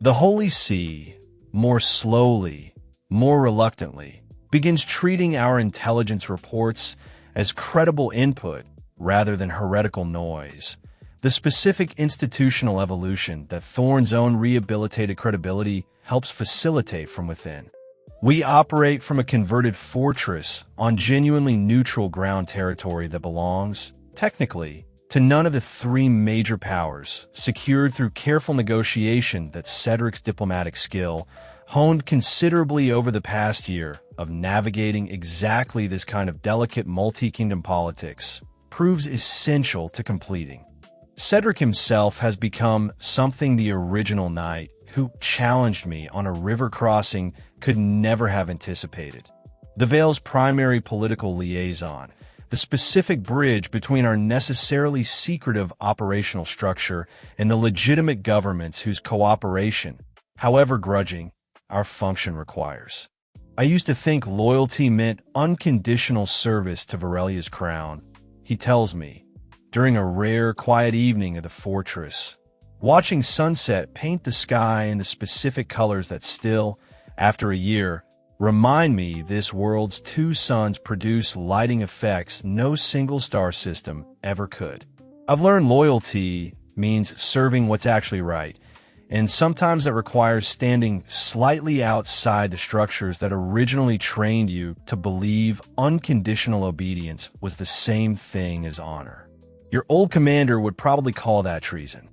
The Holy See, more slowly, more reluctantly, begins treating our intelligence reports as credible input rather than heretical noise. The specific institutional evolution that Thorne's own rehabilitated credibility helps facilitate from within. We operate from a converted fortress on genuinely neutral ground territory that belongs, technically, to none of the 3 major powers, secured through careful negotiation that Cedric's diplomatic skill, honed considerably over the past year of navigating exactly this kind of delicate multi-kingdom politics, proves essential to completing. Cedric himself has become something the original knight who challenged me on a river crossing could never have anticipated. The Veil's primary political liaison, the specific bridge between our necessarily secretive operational structure and the legitimate governments whose cooperation, however grudging, our function requires. I used to think loyalty meant unconditional service to Varelia's crown, he tells me, during a rare, quiet evening of the fortress, watching sunset paint the sky in the specific colors that still, after a year, remind me this world's 2 suns produce lighting effects no single star system ever could. I've learned loyalty means serving what's actually right, and sometimes that requires standing slightly outside the structures that originally trained you to believe unconditional obedience was the same thing as honor. Your old commander would probably call that treason.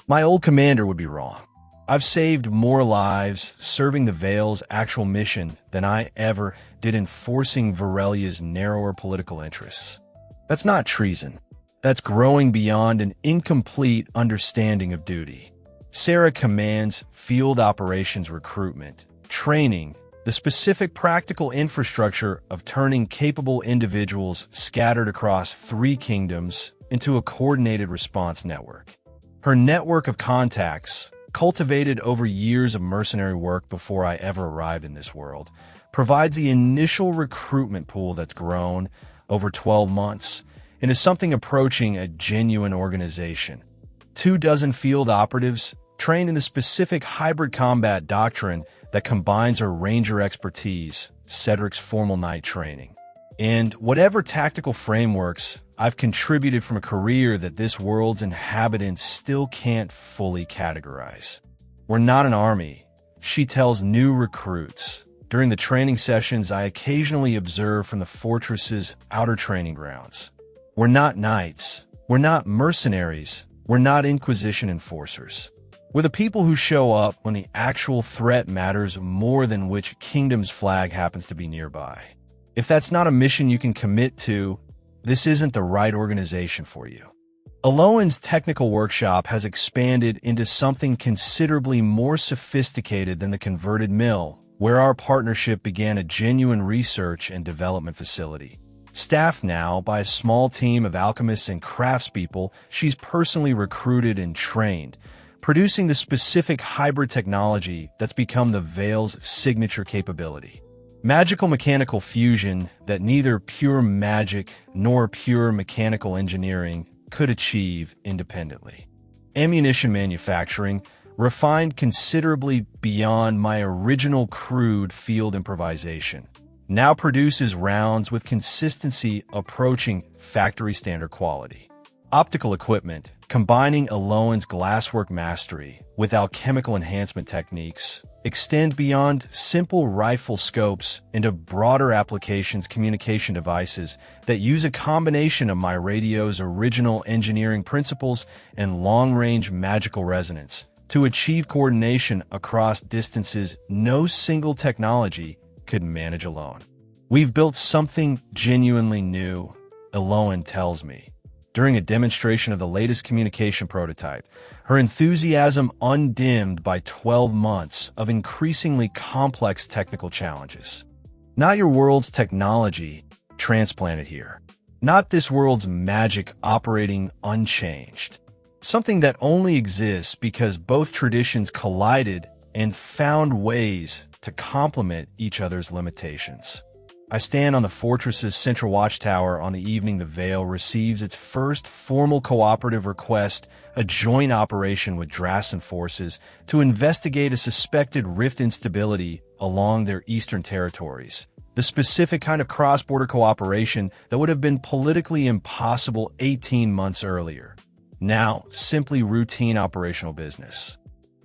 My old commander would be wrong. I've saved more lives serving the Veil's actual mission than I ever did enforcing Varelia's narrower political interests. That's not treason. That's growing beyond an incomplete understanding of duty. Sarah commands field operations recruitment, training, the specific practical infrastructure of turning capable individuals scattered across 3 kingdoms into a coordinated response network. Her network of contacts, cultivated over years of mercenary work before I ever arrived in this world, provides the initial recruitment pool that's grown over 12 months into something approaching a genuine organization. 24 field operatives trained in the specific hybrid combat doctrine that combines her ranger expertise, Cedric's formal knight training, and whatever tactical frameworks I've contributed from a career that this world's inhabitants still can't fully categorize. We're not an army, she tells new recruits. During the training sessions I occasionally observe from the fortress's outer training grounds. We're not knights. We're not mercenaries. We're not Inquisition enforcers. We're the people who show up when the actual threat matters more than which kingdom's flag happens to be nearby. If that's not a mission you can commit to, this isn't the right organization for you. Alohan's technical workshop has expanded into something considerably more sophisticated than the converted mill, where our partnership began a genuine research and development facility. Staffed now by a small team of alchemists and craftspeople she's personally recruited and trained, producing the specific hybrid technology that's become the Veil's signature capability. Magical mechanical fusion that neither pure magic nor pure mechanical engineering could achieve independently. Ammunition manufacturing, refined considerably beyond my original crude field improvisation, now produces rounds with consistency approaching factory standard quality. Optical equipment, combining Alohan's glasswork mastery with alchemical enhancement techniques, extend beyond simple rifle scopes into broader applications communication devices that use a combination of my radio's original engineering principles and long-range magical resonance to achieve coordination across distances no single technology could manage alone. We've built something genuinely new, Alohan tells me. During a demonstration of the latest communication prototype, her enthusiasm undimmed by 12 months of increasingly complex technical challenges. Not your world's technology transplanted here. Not this world's magic operating unchanged. Something that only exists because both traditions collided and found ways to complement each other's limitations. I stand on the fortress's central watchtower on the evening the Veil receives its first formal cooperative request, a joint operation with Drassen forces to investigate a suspected rift instability along their eastern territories. The specific kind of cross-border cooperation that would have been politically impossible 18 months earlier. Now, simply routine operational business.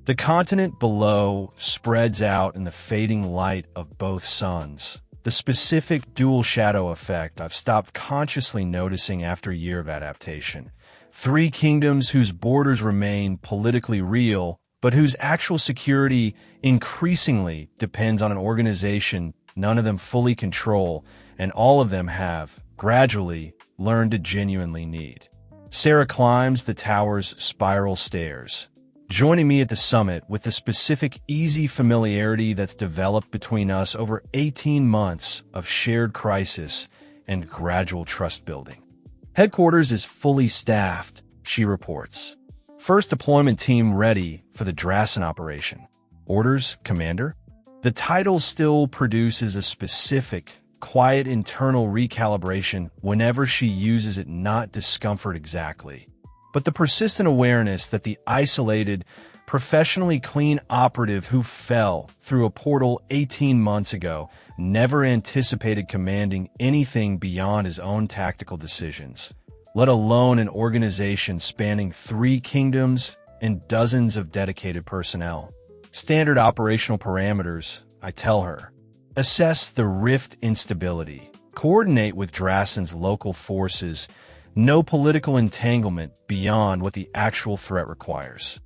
The continent below spreads out in the fading light of both suns. The specific dual shadow effect I've stopped consciously noticing after a year of adaptation. 3 kingdoms whose borders remain politically real, but whose actual security increasingly depends on an organization none of them fully control, and all of them have, gradually, learned to genuinely need. Sarah climbs the tower's spiral stairs, joining me at the summit with the specific easy familiarity that's developed between us over 18 months of shared crisis and gradual trust building. Headquarters is fully staffed, she reports. First deployment team ready for the Drassen operation. Orders, Commander? The title still produces a specific, quiet internal recalibration whenever she uses it, not discomfort exactly, but the persistent awareness that the isolated, professionally clean operative who fell through a portal 18 months ago never anticipated commanding anything beyond his own tactical decisions, let alone an organization spanning 3 kingdoms and dozens of dedicated personnel. Standard operational parameters, I tell her. Assess the rift instability. Coordinate with Drassen's local forces. No political entanglement beyond what the actual threat requires.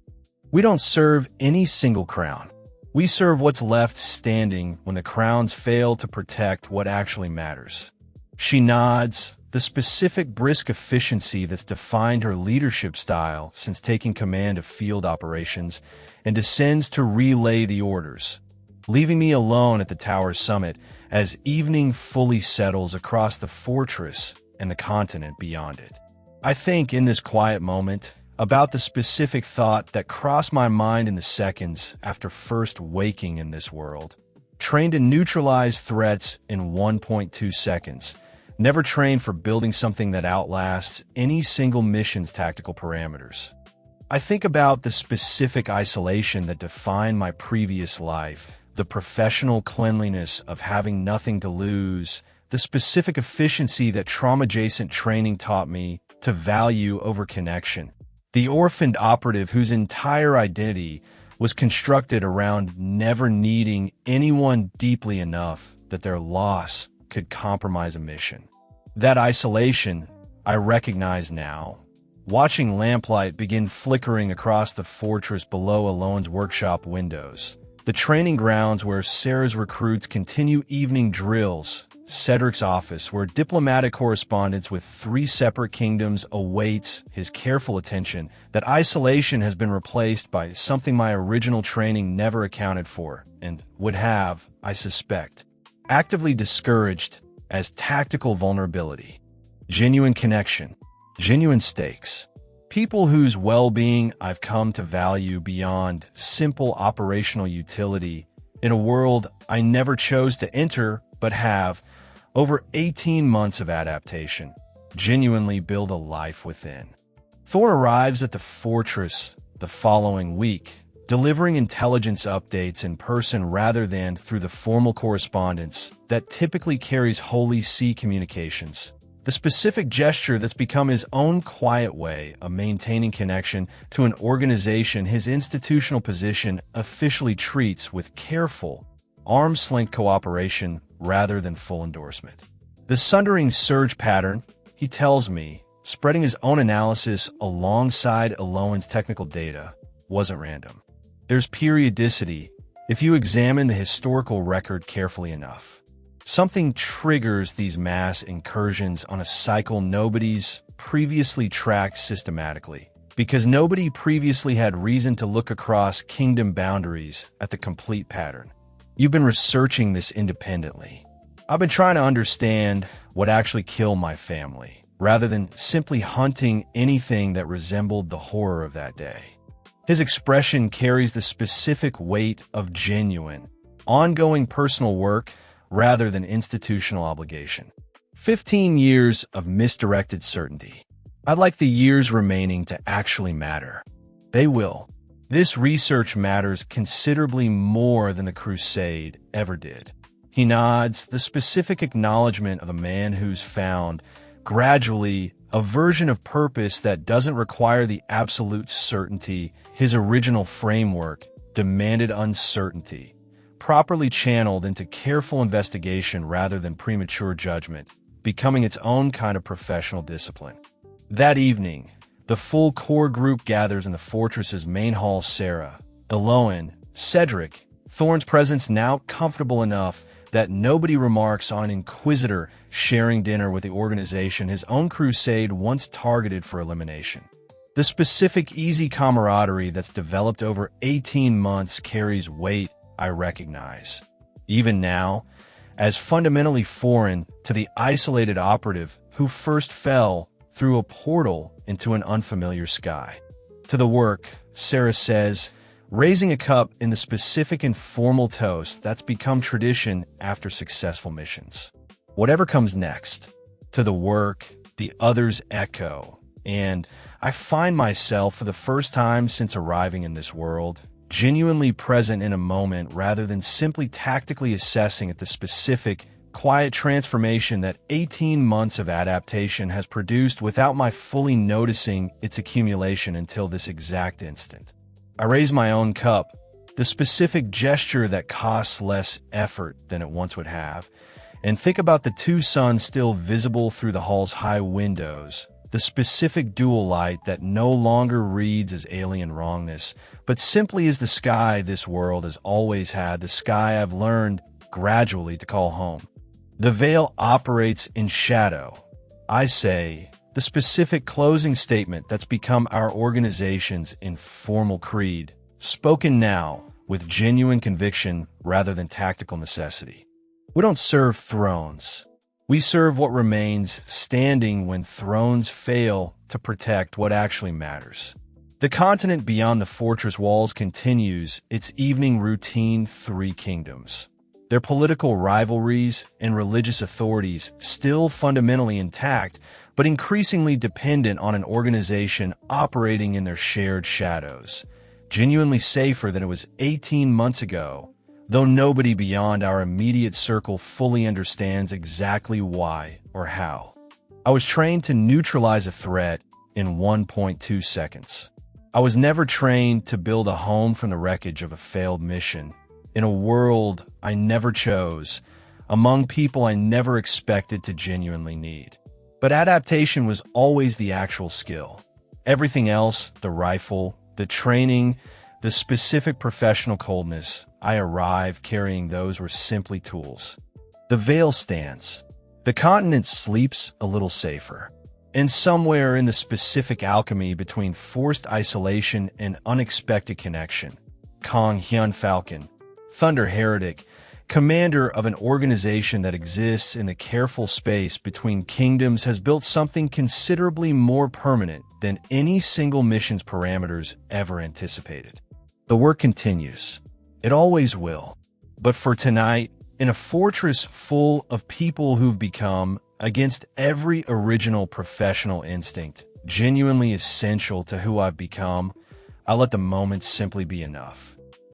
We don't serve any single crown. We serve what's left standing when the crowns fail to protect what actually matters. She nods, the specific brisk efficiency that's defined her leadership style since taking command of field operations, and descends to relay the orders, leaving me alone at the tower's summit as evening fully settles across the fortress and the continent beyond it. I think in this quiet moment about the specific thought that crossed my mind in the seconds after first waking in this world. Trained to neutralize threats in 1.2 seconds. Never trained for building something that outlasts any single mission's tactical parameters. I think about the specific isolation that defined my previous life, the professional cleanliness of having nothing to lose, the specific efficiency that trauma-adjacent training taught me to value over connection, the orphaned operative whose entire identity was constructed around never needing anyone deeply enough that their loss could compromise a mission. That isolation, I recognize now. Watching lamplight begin flickering across the fortress below Alohan's workshop windows. The training grounds where Sarah's recruits continue evening drills. Cedric's office, where diplomatic correspondence with 3 separate kingdoms awaits his careful attention. That isolation has been replaced by something my original training never accounted for, and would have, I suspect, actively discouraged as tactical vulnerability. Genuine connection. Genuine stakes. People whose well-being I've come to value beyond simple operational utility in a world I never chose to enter but have, over 18 months of adaptation, genuinely build a life within. Thor arrives at the fortress the following week, delivering intelligence updates in person rather than through the formal correspondence that typically carries Holy See communications. The specific gesture that's become his own quiet way of maintaining connection to an organization his institutional position officially treats with careful, arm's-length cooperation rather than full endorsement. The sundering surge pattern, he tells me, spreading his own analysis alongside Eloan's technical data, wasn't random. There's periodicity if you examine the historical record carefully enough. Something triggers these mass incursions on a cycle nobody's previously tracked systematically, because nobody previously had reason to look across kingdom boundaries at the complete pattern. You've been researching this independently. I've been trying to understand what actually killed my family, rather than simply hunting anything that resembled the horror of that day. His expression carries the specific weight of genuine, ongoing personal work rather than institutional obligation. 15 years of misdirected certainty. I'd like the years remaining to actually matter. They will. This research matters considerably more than the crusade ever did. He nods, the specific acknowledgement of a man who's found, gradually, a version of purpose that doesn't require the absolute certainty his original framework demanded. Uncertainty, properly channeled into careful investigation rather than premature judgment, becoming its own kind of professional discipline. That evening, the full core group gathers in the fortress's main hall. Sarah, Eloan, Cedric, Thorne's presence now comfortable enough that nobody remarks on an inquisitor sharing dinner with the organization his own crusade once targeted for elimination. The specific easy camaraderie that's developed over 18 months carries weight I recognize, even now, as fundamentally foreign to the isolated operative who first fell through a portal into an unfamiliar sky. To the work, Sarah says, raising a cup in the specific informal toast that's become tradition after successful missions. Whatever comes next, to the work, the others echo, and I find myself, for the first time since arriving in this world, genuinely present in a moment rather than simply tactically assessing at the specific, quiet transformation that 18 months of adaptation has produced without my fully noticing its accumulation until this exact instant. I raise my own cup, the specific gesture that costs less effort than it once would have, and think about the two suns still visible through the hall's high windows, the specific dual light that no longer reads as alien wrongness, but simply as the sky this world has always had, the sky I've learned gradually to call home. The veil operates in shadow. I say, the specific closing statement that's become our organization's informal creed, spoken now with genuine conviction rather than tactical necessity. We don't serve thrones. We serve what remains standing when thrones fail to protect what actually matters. The continent beyond the fortress walls continues its evening routine. Three kingdoms, their political rivalries and religious authorities still fundamentally intact, but increasingly dependent on an organization operating in their shared shadows, genuinely safer than it was 18 months ago, though nobody beyond our immediate circle fully understands exactly why or how. I was trained to neutralize a threat in 1.2 seconds. I was never trained to build a home from the wreckage of a failed mission, in a world I never chose, among people I never expected to genuinely need. But adaptation was always the actual skill. Everything else, the rifle, the training, the specific professional coldness, I arrived carrying those were simply tools. The veil stands. The continent sleeps a little safer. And somewhere in the specific alchemy between forced isolation and unexpected connection, Kong Hyun Falcon, Thunder Heretic, commander of an organization that exists in the careful space between kingdoms, has built something considerably more permanent than any single mission's parameters ever anticipated. The work continues. It always will. But for tonight, in a fortress full of people who've become, against every original professional instinct, genuinely essential to who I've become, I let the moment simply be enough.